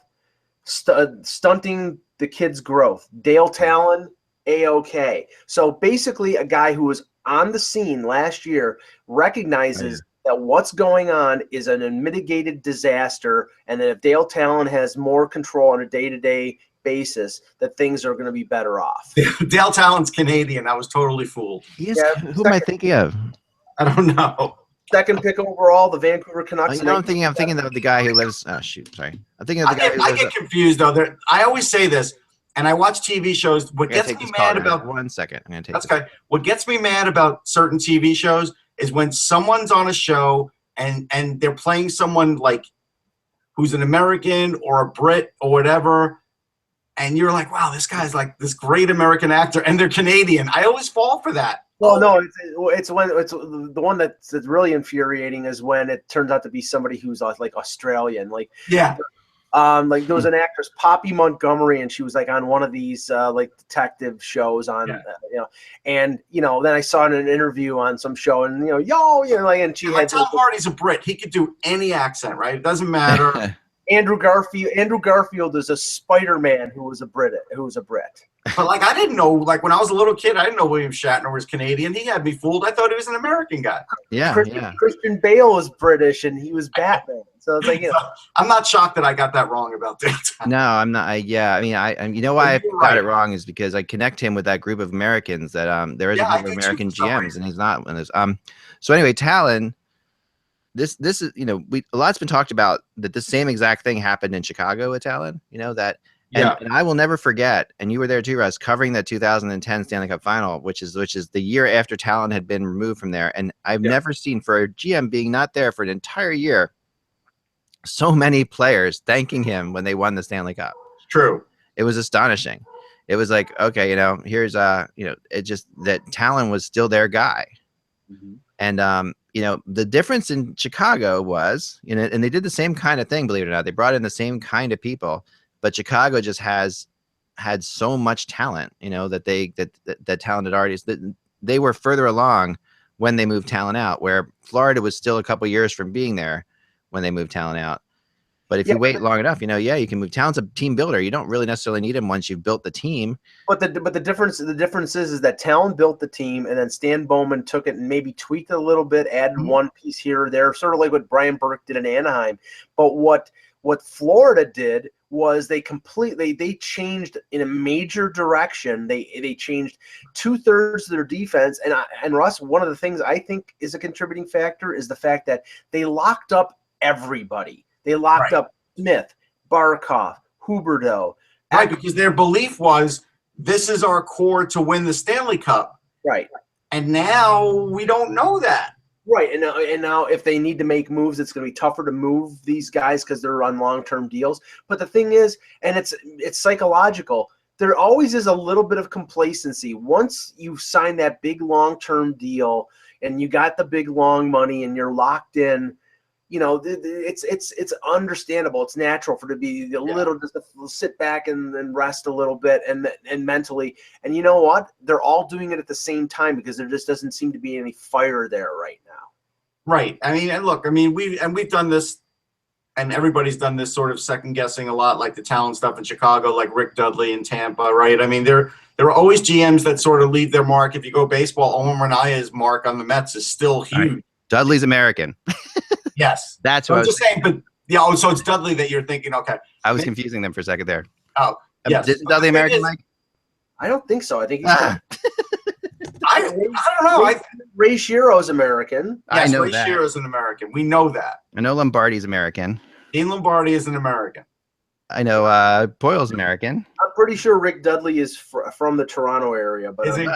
stunting the kids' growth. Dale Talon, A-OK. So basically a guy who was on the scene last year recognizes that what's going on is an unmitigated disaster, and that if Dale Talon has more control on a day-to-day basis, that things are going to be better off. Dale Talon's Canadian. I was totally fooled. Who am I thinking of? I don't know. Second pick overall, the Vancouver Canucks. I'm thinking of the guy who lives. Oh shoot, sorry. I'm thinking of the guy who lives. I get confused though. I always say this, and I watch TV shows. What gets me mad about 1 second? I'm gonna take. That's okay. What gets me mad about certain TV shows is when someone's on a show and they're playing someone like who's an American or a Brit or whatever, and you're like, wow, this guy's like this great American actor, and they're Canadian. I always fall for that. Well, no, it's the one that's really infuriating is when it turns out to be somebody who's like Australian, like like there was an actress, Poppy Montgomery, and she was like on one of these like detective shows on, and then I saw in an interview on some show, and and she had Tom Hardy's a Brit. He could do any accent, right? It doesn't matter. Andrew Garfield is a Spider-Man who was a Brit. But like I didn't know, like when I was a little kid, I didn't know William Shatner was Canadian. He had me fooled. I thought he was an American guy. Christian Bale was British, and he was Batman. So it's like I'm not shocked that I got that wrong about that. No, I'm not. I you know why I got it wrong is because I connect him with that group of Americans that there is a group of American GMs, and he's not one of those. So anyway, Talon. This is a lot's been talked about that the same exact thing happened in Chicago with Talon. And I will never forget, and you were there too, Russ, covering the 2010 Stanley Cup Final, which is the year after Talon had been removed from there. And I've never seen, for a GM being not there for an entire year, so many players thanking him when they won the Stanley Cup. True. It was astonishing. It was like, okay, here's it just that Talon was still their guy. Mm-hmm. And the difference in Chicago was, and they did the same kind of thing, believe it or not. They brought in the same kind of people. But Chicago just had so much talent, that talented artists that they were further along when they moved talent out, where Florida was still a couple years from being there when they moved talent out. But if you wait long enough, you can move. Talent's a team builder. You don't really necessarily need him once you've built the team. But the difference is that Talon built the team, and then Stan Bowman took it and maybe tweaked it a little bit, added one piece here or there, sort of like what Brian Burke did in Anaheim. But what Florida did was they changed in a major direction. They changed 2/3 of their defense. And Russ, one of the things I think is a contributing factor is the fact that they locked up everybody. They locked up Smith, Barkov, Huberdeau. Right, because their belief was this is our core to win the Stanley Cup. Right. And now we don't know that. Right, and now if they need to make moves, it's going to be tougher to move these guys because they're on long-term deals. But the thing is, and it's psychological, there always is a little bit of complacency. Once you sign that big long-term deal and you got the big long money and you're locked in, it's understandable. It's natural for it to be a little, just to sit back and rest a little bit and mentally. And you know what? They're all doing it at the same time because there just doesn't seem to be any fire there right now. Right. I mean, and look, I mean, we've done this, and everybody's done this sort of second guessing a lot, like the talent stuff in Chicago, like Rick Dudley in Tampa, right? I mean, there are always GMs that sort of leave their mark. If you go baseball, Owen Renaya's mark on the Mets is still huge. Right. Dudley's American. Yes. That's what I'm just saying, but so it's Dudley that you're thinking, okay. I was confusing them for a second there. Oh, yes. Is Dudley American, Mike? I don't think so. I think he's I don't know. Ray Shiro's American. Yes, I know Ray Shiro's an American. We know that. I know Lombardi's American. Dean Lombardi is an American. I know Boyle's American. I'm pretty sure Rick Dudley is from the Toronto area. But is he?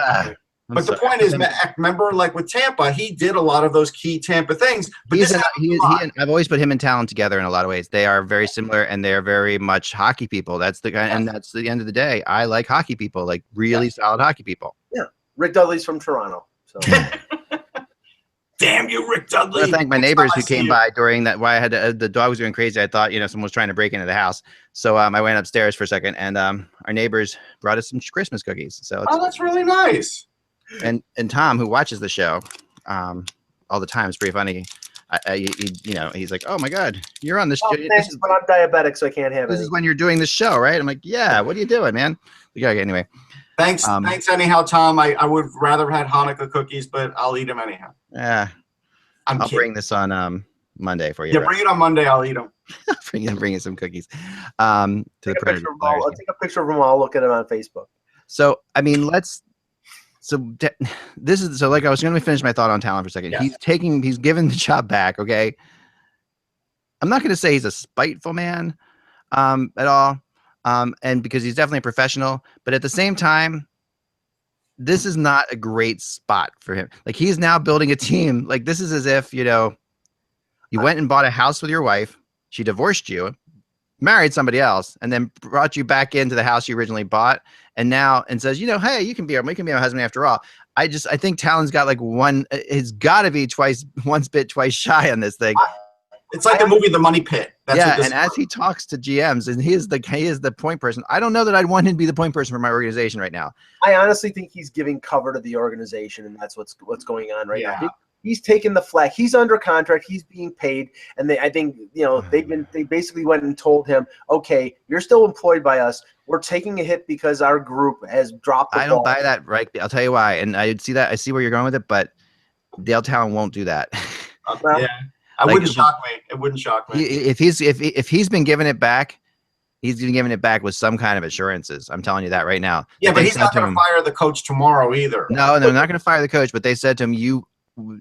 But the point is, remember, like with Tampa, he did a lot of those key Tampa things. But I've always put him and Talon together in a lot of ways. They are very similar, and they're very much hockey people. That's the guy, and that's the end of the day. I like hockey people, like really solid hockey people. Yeah, Rick Dudley's from Toronto. So. Damn you, Rick Dudley! I want to thank my neighbors who came by during that. Why I had to, the dog was going crazy. I thought someone was trying to break into the house, so I went upstairs for a second, and our neighbors brought us some Christmas cookies. So that's really nice. And Tom, who watches the show all the time, is pretty funny. He's like, "Oh my God, you're on this show." Thanks, but I'm diabetic, so I can't have it. This is when you're doing this show, right? I'm like, "Yeah, what are you doing, man?" Okay, anyway. Thanks anyhow, Tom. I would rather have had Hanukkah cookies, but I'll eat them anyhow. Yeah. I'm I'll kidding. bring this on Monday for you. Yeah, bring it on Monday. I'll eat them. bring you some cookies. To the Predators. I'll take a picture of them. I'll look at them on Facebook. So I mean, this is so like I was going to finish my thought on Talon for a second. Yeah. He's given the job back. Okay, I'm not going to say he's a spiteful man at all, and because he's definitely a professional, but at the same time, this is not a great spot for him. Like he's now building a team. Like this is as if you went and bought a house with your wife. She divorced you, married somebody else, and then brought you back into the house you originally bought, and says, hey, we can be my husband after all. I think Talon's got like he's got to be once bit, twice shy on this thing. It's like the movie The Money Pit. And as he talks to GMs, and he is the point person. I don't know that I'd want him to be the point person for my organization right now. I honestly think he's giving cover to the organization, and that's what's going on right now. He's taking the flag. He's under contract. He's being paid, and I think they basically went and told him, okay, you're still employed by us. We're taking a hit because our group has dropped the ball. I don't buy that, right? I'll tell you why. And I see that. I see where you're going with it, but Dale Talon won't do that. Yeah, it wouldn't shock me. It wouldn't shock me. If he's been giving it back, he's been giving it back with some kind of assurances. I'm telling you that right now. Yeah, but he's not going to fire the coach tomorrow either. No, they're not going to fire the coach. But they said to him,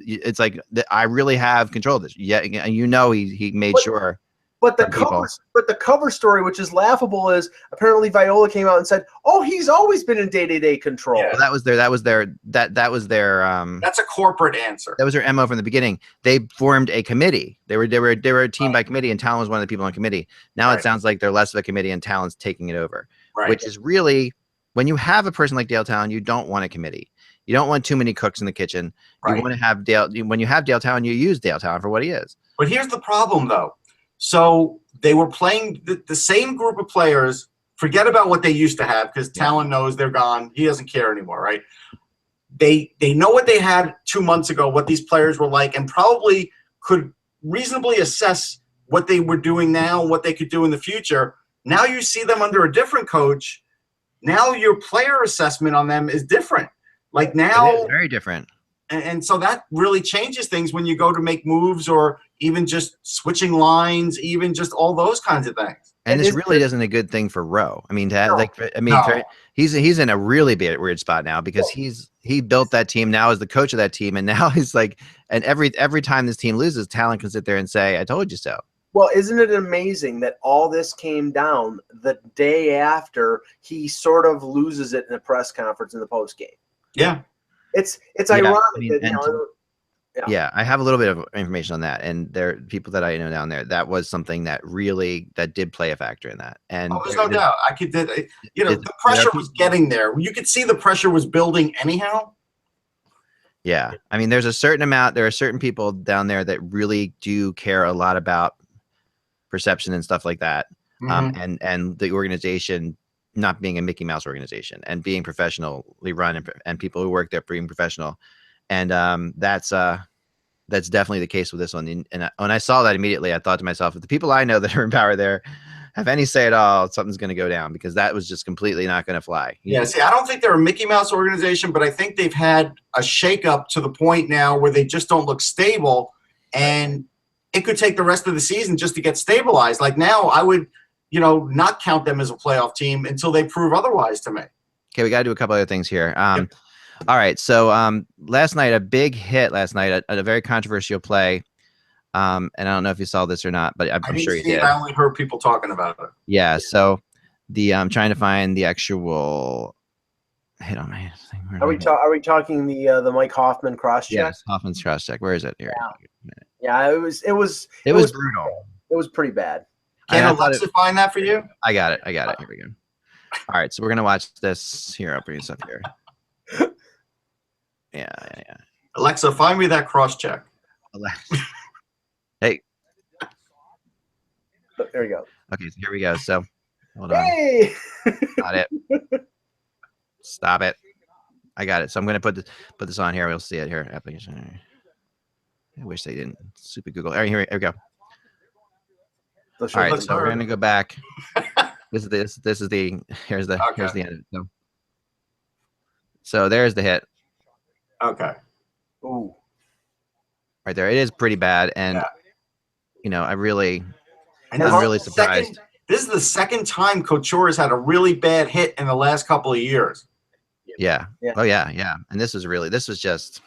it's like I really have control of this. Yeah, and he made sure. But the cover story, which is laughable, is apparently Viola came out and said, "Oh, he's always been in day-to-day control." Yeah. Well, that was their. That's a corporate answer. That was their MO from the beginning. They formed a committee. They were a team by committee, and Talon was one of the people on the committee. Now it sounds like they're less of a committee, and Talon's taking it over. Right. Which is really, when you have a person like Dale Talon, you don't want a committee. You don't want too many cooks in the kitchen. You want to have Dale. When you have Dale Talon, you use Dale Talon for what he is. But here's the problem, though. So they were playing the same group of players. Forget about what they used to have, because Talon knows they're gone. He doesn't care anymore, right? They know what they had 2 months ago, what these players were like, and probably could reasonably assess what they were doing now and what they could do in the future. Now you see them under a different coach. Now your player assessment on them is different. Like now, it is very different. And so that really changes things when you go to make moves, or even just switching lines, even just all those kinds of things. And this really isn't a good thing for Rowe. I mean, he's in a really weird spot now, because he built that team, now as the coach of that team, and now he's like, and every time this team loses, Talon can sit there and say, "I told you so." Well, isn't it amazing that all this came down the day after he sort of loses it in a press conference in the post game? Yeah. It's ironic. I have a little bit of information on that, and there are people that I know down there. That was something that did play a factor in that. And there's no doubt. The pressure was getting there. You could see the pressure was building anyhow. Yeah, I mean, there are certain people down there that really do care a lot about perception and stuff like that, and the organization not being a Mickey Mouse organization and being professionally run, and people who work there being professional. And that's definitely the case with this one. And when I saw that immediately, I thought to myself, if the people I know that are in power there have any say at all, something's going to go down, because that was just completely not going to fly. Yeah, see, I don't think they're a Mickey Mouse organization, but I think they've had a shakeup to the point now where they just don't look stable, and it could take the rest of the season just to get stabilized. Like now, I would not count them as a playoff team until they prove otherwise to me. Okay, we got to do a couple other things here. All right, so last night, a big hit last night, a very controversial play, and I don't know if you saw this or not, but I'm sure you did. I only heard people talking about it. Yeah, so I'm trying to find the actual hit on my thing. Are we talking the Mike Hoffman cross check? Yes, Hoffman's cross check. Where is it? Here. Yeah, it was brutal. It was pretty bad. Can Alexa find that for you? I got it. Here we go. All right, so we're gonna watch this here. I'll bring this up here. Yeah. Alexa, find me that cross check. Hey. There we go. Okay, so here we go. So hold on. Hey! Got it. Stop it. I got it. So I'm gonna put this on here. We'll see it here. Application. I wish they didn't. Stupid Google. All right, here we go. All right, so we're gonna go back. Here's the end. So there's the hit. Okay. Ooh. right there. It is pretty bad, and you know, I'm really surprised. This is the second time Couture has had a really bad hit in the last couple of years. Yeah. Oh yeah. And this was just.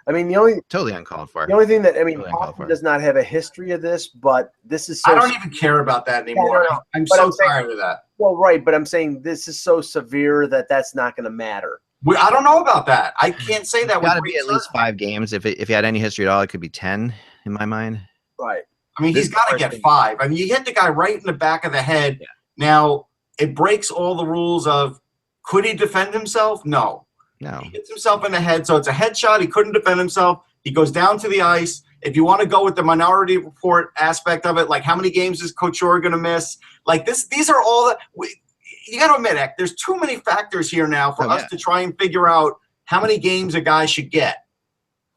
I mean, totally uncalled for. The only thing that Hoffman does not have a history of this, but this is. I don't even care about that anymore. I'm so tired of that. Well, right, but I'm saying this is so severe that that's not going to matter. I don't know about that. I can't say that. It's got to be at least 5 games. If he had any history at all, it could be 10 in my mind. Right. I mean, he's got to get 5. I mean, you hit the guy right in the back of the head. Yeah. Now, it breaks all the rules of could he defend himself? No. He hits himself in the head, so it's a headshot. He couldn't defend himself. He goes down to the ice. If you want to go with the Minority Report aspect of it, like how many games is Couture going to miss? Like these are all that you got to admit, Ek, there's too many factors here now for us to try and figure out how many games a guy should get.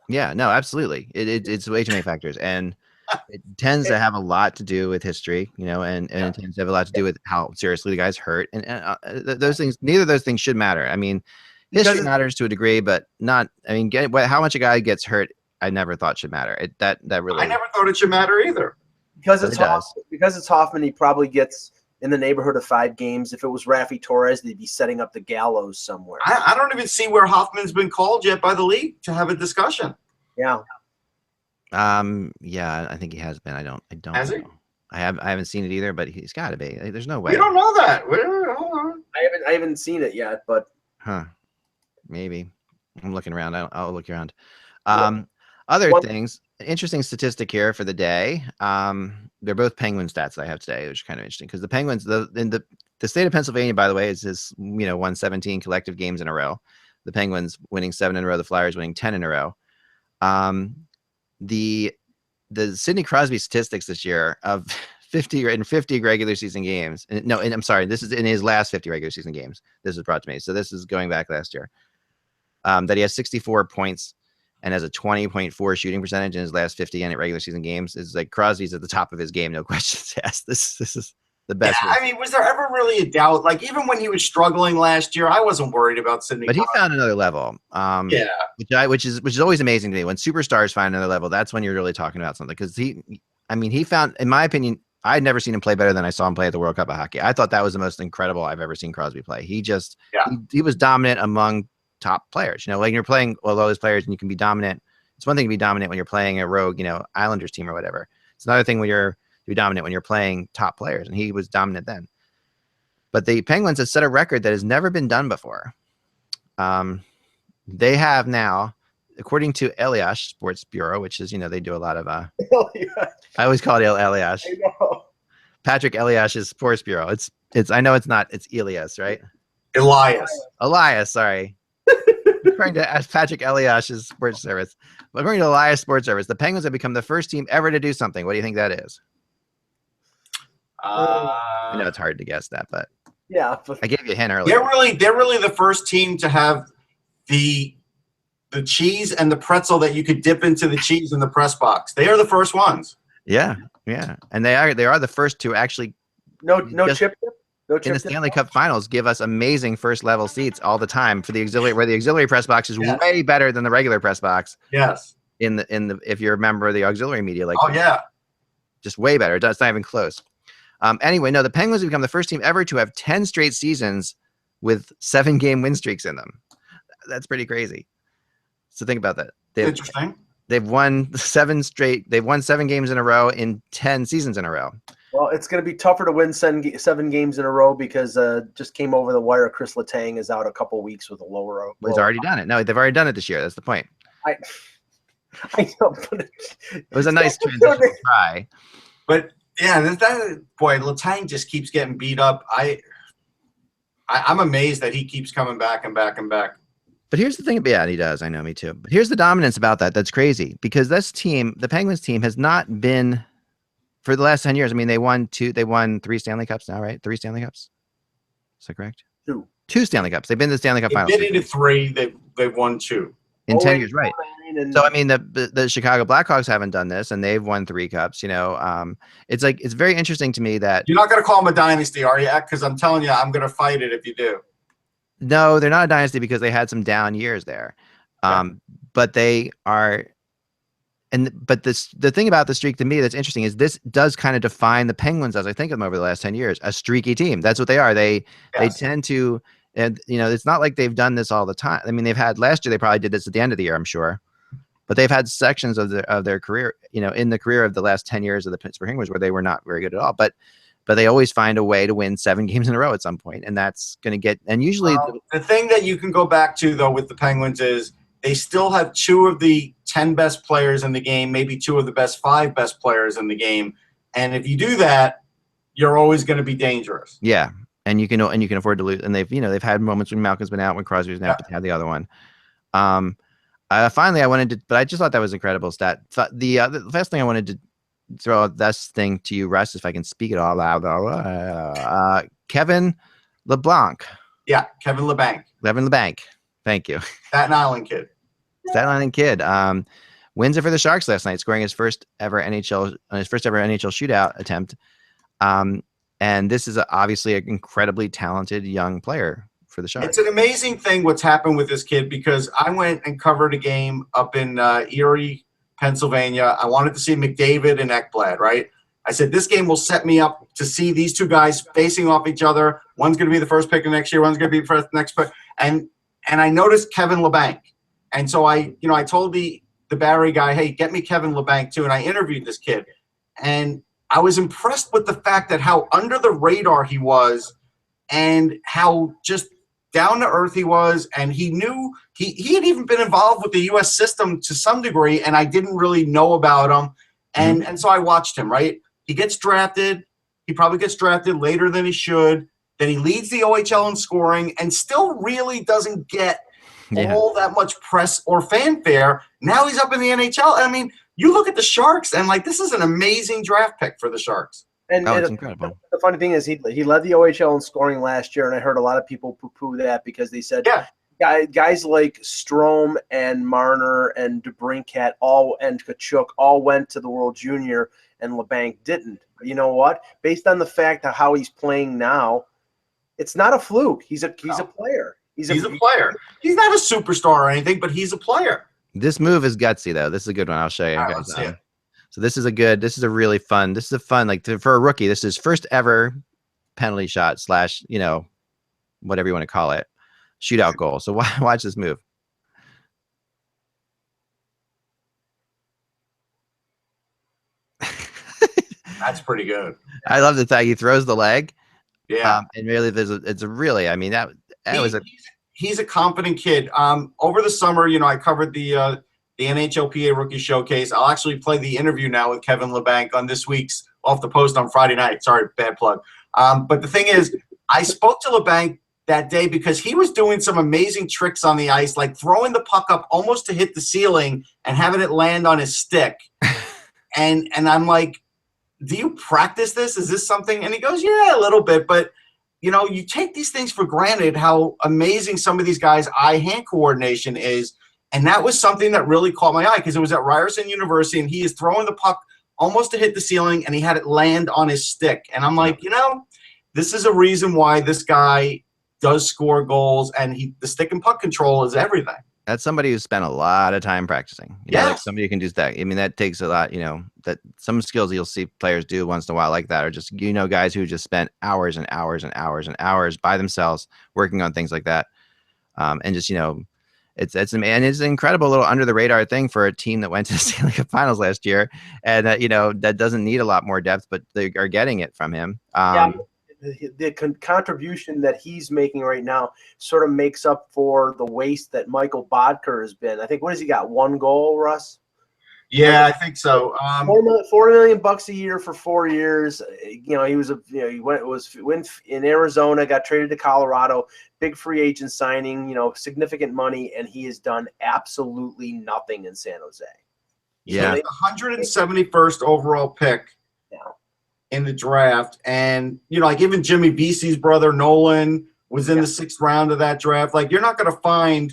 Yeah, no, absolutely. It's way too many factors, and it tends to have a lot to do with history, you know, and it tends to have a lot to do with how seriously the guy's hurt, and those things. Neither of those things should matter. I mean, history matters to a degree, but not. I mean, how much a guy gets hurt, I never thought should matter. That really. I never thought it should matter either. Because it's Hoffman, he probably gets in the neighborhood of 5 games. If it was Rafi Torres, they'd be setting up the gallows somewhere. I don't even see where Hoffman's been called yet by the league to have a discussion. Yeah. Yeah, I think he has been. I don't has know. He? I haven't seen it either, but he's got to be. There's no way. We don't know that. Hold on. I haven't seen it yet, but maybe. I'm looking around. I'll look around. Other things. Interesting statistic here for the day. They're both Penguin stats that I have today, which is kind of interesting because the Penguins, the state of Pennsylvania, by the way, won 17 collective games in a row. The Penguins winning 7 in a row. The Flyers winning 10 in a row. The Sidney Crosby statistics this year of 50 regular season games. And I'm sorry, this is in his last 50 regular season games. This was brought to me. So this is going back last year. That he has 64 points and has a 20.4 shooting percentage in his last 50 regular season games. Is like Crosby's at the top of his game, no questions asked. This is the best. Yeah, I mean, was there ever really a doubt? Like even when he was struggling last year, I wasn't worried about Sidney. But he found another level. Which is always amazing to me. When superstars find another level, that's when you're really talking about something. Because he found, in my opinion, I'd never seen him play better than I saw him play at the World Cup of Hockey. I thought that was the most incredible I've ever seen Crosby play. He just he was dominant among top players. You know, like you're playing all those players and you can be dominant. It's one thing to be dominant when you're playing a rogue, you know, Islanders team or whatever. It's another thing when you're dominant when you're playing top players, and he was dominant then. But the Penguins have set a record that has never been done before. They have now, according to Eliash Sports Bureau, which is, you know, they do a lot of I always call it Eliash. I know. Patrick Eliash's Sports Bureau. It's I know it's not, it's Elias, right? Elias, sorry. According to Patrick Eliash's Sports Service. According to Elias Sports Service, the Penguins have become the first team ever to do something. What do you think that is? I know it's hard to guess that, but I gave you a hint earlier. They're really the first team to have the cheese and the pretzel that you could dip into the cheese in the press box. They are the first ones. Yeah, and they are the first to actually no chip in the Stanley Cup Finals give us amazing first level seats all the time for the auxiliary, where the auxiliary press box is way better than the regular press box. Yes. In the if you're a member of the auxiliary media, like just way better. It's not even close. Anyway, no, the Penguins have become the first team ever to have 10 straight seasons with 7-game win streaks in them. That's pretty crazy. So think about that. Interesting. They've won 7 games in a row in 10 seasons in a row. Well, it's going to be tougher to win 7 games in a row because just came over the wire. Chris Letang is out a couple weeks with a lower. Well, he's already done it. No, they've already done it this year. That's the point. I know, but it was a nice transition try. But yeah, boy, Letang just keeps getting beat up. I'm amazed that he keeps coming back and back and back. But here's the thing. Yeah, he does. I know, me too. But here's the dominance about that. That's crazy because this team, the Penguins team, has not been for the last 10 years. I mean, they won 3 Stanley Cups now, right? 3 Stanley Cups. Is that correct? 2 Stanley Cups. They've been to the Stanley Cup Finals. They've been into 3. They've won 2 in 10 years, right? So I mean, the Chicago Blackhawks haven't done this, and they've won 3 cups. You know, it's very interesting to me that you're not going to call them a dynasty, are you? Because I'm telling you, I'm going to fight it if you do. No, they're not a dynasty because they had some down years there, but they are. but the thing about the streak to me that's interesting is this does kind of define the Penguins as I think of them over the last 10 years, a streaky team. That's what they are. They tend to, and it's not like they've done this all the time. I mean, they've had last year, they probably did this at the end of the year, I'm sure, but they've had sections of their career, in the career of the last 10 years of the Pittsburgh Penguins where they were not very good at all. But they always find a way to win 7 games in a row at some point, and that's going to get. And usually, the thing that you can go back to though with the Penguins is they still have 2 of the 10 best players in the game, maybe 2 of the 5 best players in the game, and if you do that, you're always going to be dangerous. Yeah, and you can afford to lose. And they've had moments when Malkin's been out, when Crosby's been out, but they had the other one. Finally, I wanted to, but I just thought that was incredible stat. The last thing I wanted to throw out this thing to you, Russ, if I can speak it all loud. Kevin LeBlanc. Yeah, Kevin LeBanc. Kevin LeBanc. Thank you. Staten Island kid. Staten Island kid. Wins it for the Sharks last night, scoring his first ever NHL shootout attempt. And this is obviously an incredibly talented young player for the Sharks. It's an amazing thing what's happened with this kid, because I went and covered a game up in Erie, Pennsylvania. I wanted to see McDavid and Ekblad, right? I said, this game will set me up to see these 2 guys facing off each other. One's going to be the first pick of next year. One's going to be the next pick. And I noticed Kevin LeBanc. And so I told the Barry guy, hey, get me Kevin LeBanc too. And I interviewed this kid. And I was impressed with the fact that how under the radar he was and how just down to earth he was. And he knew he had even been involved with the U.S. system to some degree, and I didn't really know about him. And so I watched him, right? He gets drafted. He probably gets drafted later than he should. Then he leads the OHL in scoring and still really doesn't get all that much press or fanfare. Now he's up in the NHL. I mean, you look at the Sharks and this is an amazing draft pick for the Sharks. And it's incredible. The funny thing is he led the OHL in scoring last year, and I heard a lot of people poo-poo that because they said guys like Strome and Marner and DeBrincat and Kachuk all went to the World Junior, and LeBanc didn't. You know what? Based on the fact of how he's playing now, it's not a fluke. He's a player. He's a player. He's not a superstar or anything, but he's a player. This move is gutsy, though. This is a good one. I'll show you guys. So this is a really fun, for a rookie, this is first ever penalty shot / whatever you want to call it, shootout goal. So watch this move. That's pretty good. I love the fact he throws the leg. Yeah. And really, he's a confident kid. Over the summer, I covered the NHLPA Rookie Showcase. I'll actually play the interview now with Kevin LeBanc on this week's Off the Post on Friday night. Sorry, bad plug. But the thing is, I spoke to LeBanc that day because he was doing some amazing tricks on the ice, like throwing the puck up almost to hit the ceiling and having it land on his stick. and I'm like, do you practice this? Is this something? And he goes, yeah, a little bit. But, you take these things for granted, how amazing some of these guys' eye-hand coordination is. And that was something that really caught my eye because it was at Ryerson University, and he is throwing the puck almost to hit the ceiling, and he had it land on his stick. And I'm like, this is a reason why this guy does score goals, and the stick and puck control is everything. That's somebody who spent a lot of time practicing. Somebody who can do that. I mean, that takes a lot, that some skills you'll see players do once in a while like that are just, guys who just spent hours and hours and hours and hours by themselves working on things like that. And just, it's an incredible little under the radar thing for a team that went to the Stanley Cup Finals last year, and that doesn't need a lot more depth, but they are getting it from him. The contribution that he's making right now sort of makes up for the waste that Michael Bodker has been. I think, what has he got? 1 goal, Russ? Yeah, I think so. $4 million a year for 4 years. He went in Arizona, got traded to Colorado, big free agent signing, significant money, and he has done absolutely nothing in San Jose. Yeah, the 171st overall pick in the draft, and even Jimmy Vesey's brother Nolan was in the 6th round of that draft. You're not going to find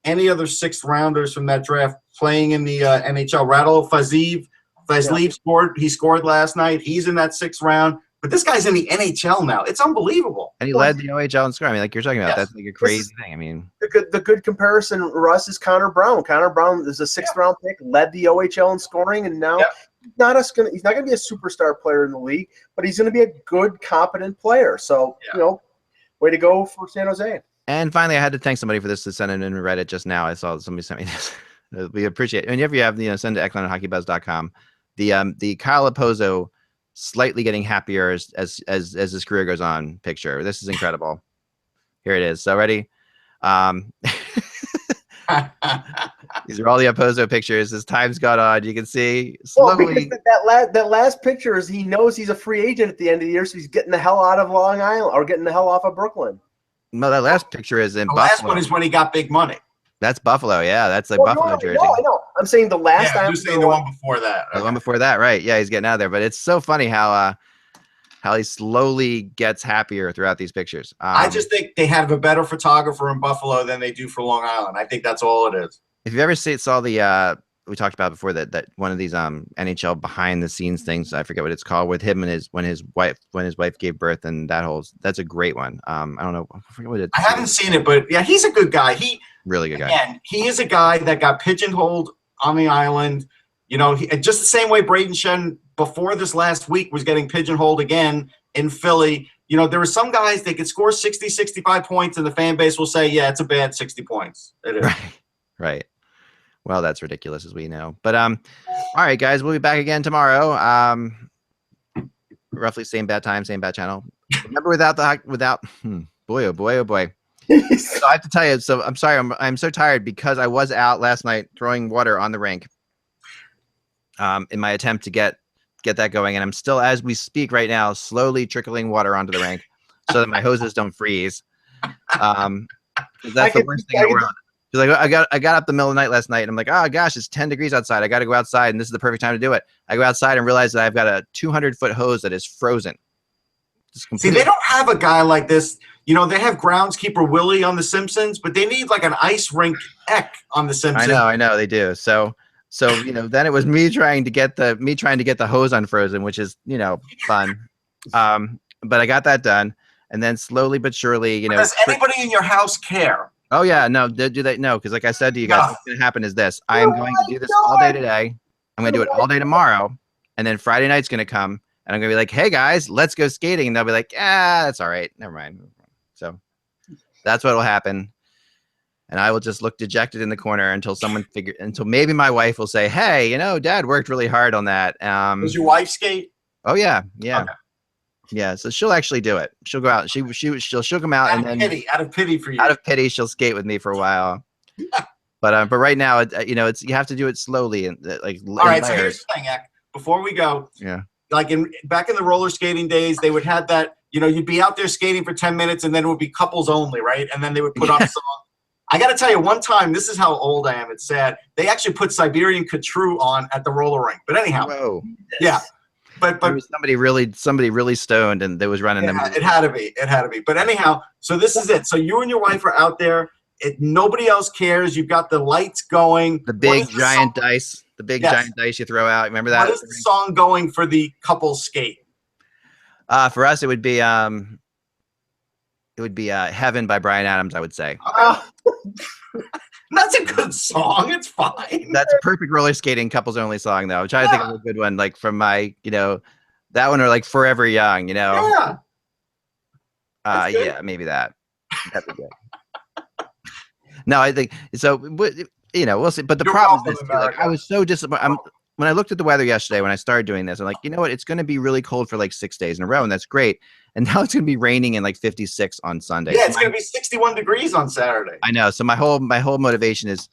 any other 6th rounders from that draft playing in the NHL. Radul Fazliv scored. He scored last night. He's in that 6th round. But this guy's in the NHL now. It's unbelievable. And he led the OHL in scoring. I mean, like you're talking about, Yes. that's like a crazy thing. I mean, the good comparison, Russ, is Connor Brown. Connor Brown is a 6th round pick, led the OHL in scoring, and now he's not going to be a superstar player in the league, but he's going to be a good, competent player. So, way to go for San Jose. And finally, I had to thank somebody for this to send it in Reddit just now. I saw somebody sent me this. We appreciate it. Whenever you have, send to Ekland@hockeybuzz.com. The Kyle Opozo slightly getting happier as his career goes on picture. This is incredible. Here it is. So ready? These are all the Opozo pictures as time's gone on. You can see slowly. Well, because that last picture is he knows he's a free agent at the end of the year, so he's getting the hell out of Long Island or getting the hell off of Brooklyn. No, that last picture is in the Buffalo. last one is when he got big money. That's Buffalo, yeah. That's like Buffalo jersey. I know. I'm saying the last time. You're saying the one before that. The one before that, right? Yeah, he's getting out there. But it's so funny how he slowly gets happier throughout these pictures. I just think they have a better photographer in Buffalo than they do for Long Island. I think that's all it is. If you ever saw the we talked about before that one of these NHL behind the scenes things, I forget what it's called, with him and when his wife gave birth, and that's a great one. I don't know, I forget what it is. I haven't seen it, but yeah, he's a good guy. Really good guy. And he is a guy that got pigeonholed on the island. Just the same way Braden Shen before this last week was getting pigeonholed again in Philly. There were some guys, they could score 60, 65 points, and the fan base will say, yeah, it's a bad 60 points. It is. Right. Well, that's ridiculous, as we know. But all right, guys, we'll be back again tomorrow. Roughly same bad time, same bad channel. Remember, boy, oh boy, oh boy. So I have to tell you. So I'm sorry, I'm so tired because I was out last night throwing water on the rink. In my attempt to get that going, and I'm still, as we speak right now, slowly trickling water onto the rink so that my hoses don't freeze. That's the worst thing in the world. Like, I got up the middle of the night last night, and I'm like, oh gosh, it's 10 degrees outside. I got to go outside, and this is the perfect time to do it. I go outside and realize that I've got a 200-foot hose that is frozen. See, they don't have a guy like this. They have groundskeeper Willie on The Simpsons, but they need like an ice rink Eck on The Simpsons. I know they do. So then it was me trying to get the hose unfrozen, which is fun. But I got that done, and then slowly but surely, Does anybody in your house care? Oh yeah, no, do they? No, because like I said to you guys, what's going to happen is this: I am going to do this all day today. I'm going to do it all day tomorrow, and then Friday night's going to come, and I'm going to be like, "Hey guys, let's go skating," and they'll be like, that's all right, never mind." So that's what will happen, and I will just look dejected in the corner until maybe my wife will say, "Hey, Dad worked really hard on that." Does your wife skate? Oh yeah. Okay. Yeah, so she'll actually do it. She'll go out. She'll come out out of pity for you. Out of pity, she'll skate with me for a while. But you have to do it slowly and like. All right, so here's the thing, Ek. Before we go, like back in the roller skating days, they would have that. You'd be out there skating for 10 minutes, and then it would be couples only, right? And then they would put on a song. I got to tell you, one time, this is how old I am. It's sad. They actually put Siberian Khatru on at the roller rink. But anyhow, whoa. Yeah. But was somebody really stoned, and they was running them. It had to be. But anyhow, so this is it. So you and your wife are out there. Nobody else cares. You've got the lights going. The big giant dice. The big giant dice you throw out. Remember that? What is the song going for the couple skate? For us, it would be "Heaven" by Bryan Adams. I would say. That's a good song. It's fine. That's a perfect roller skating couples only song, though. I'm trying to think of a good one, like from my, that one, or like "Forever Young," Yeah. Yeah, maybe that. That'd be good. No, I think so. We'll see. But the problem is this: I was so disappointed. When I looked at the weather yesterday, when I started doing this, I'm like, you know what? It's going to be really cold for like 6 days in a row, and that's great. And now it's going to be raining in like 56 on Sunday. Yeah, it's going to be 61 degrees on Saturday. I know. So my whole motivation is,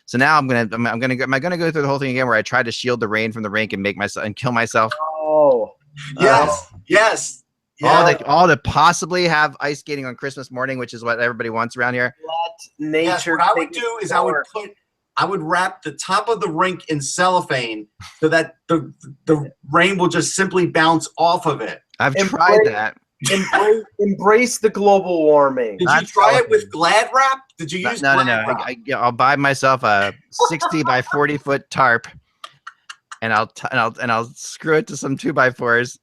so now am I going to go through the whole thing again where I try to shield the rain from the rink and kill myself? Oh, yes. All to possibly have ice skating on Christmas morning, which is what everybody wants around here. Let nature. What I would do is I would wrap the top of the rink in cellophane so that the rain will just simply bounce off of it. I've tried that. Embrace the global warming. Did you try it with Glad Wrap? Did you use Glad Wrap? I'll buy myself a 60 by 40 foot tarp, and I'll screw it to some 2x4s,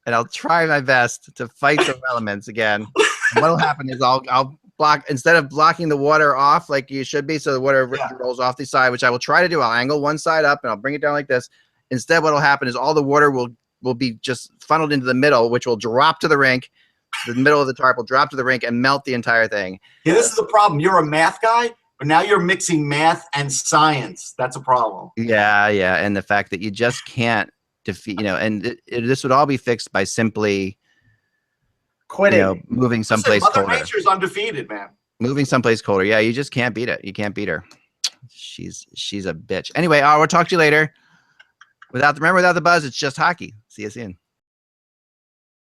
and I'll try my best to fight those elements again. And what'll happen is I'll block, instead of blocking the water off like you should be, so the water rolls off the side, which I will try to do. I'll angle one side up and I'll bring it down like this. Instead, what'll happen is all the water will be just funneled into the middle, which will drop to the rink. The middle of the tarp will drop to the rink and melt the entire thing. Yeah, this is the problem. You're a math guy, but now you're mixing math and science. That's a problem. Yeah, and the fact that you just can't defeat, and this would all be fixed by simply quitting, moving someplace Mother colder. Nature's undefeated, man. Moving someplace colder. Yeah, you just can't beat it. You can't beat her. She's a bitch. Anyway, we'll talk to you later. Without the buzz, it's just hockey. See you soon.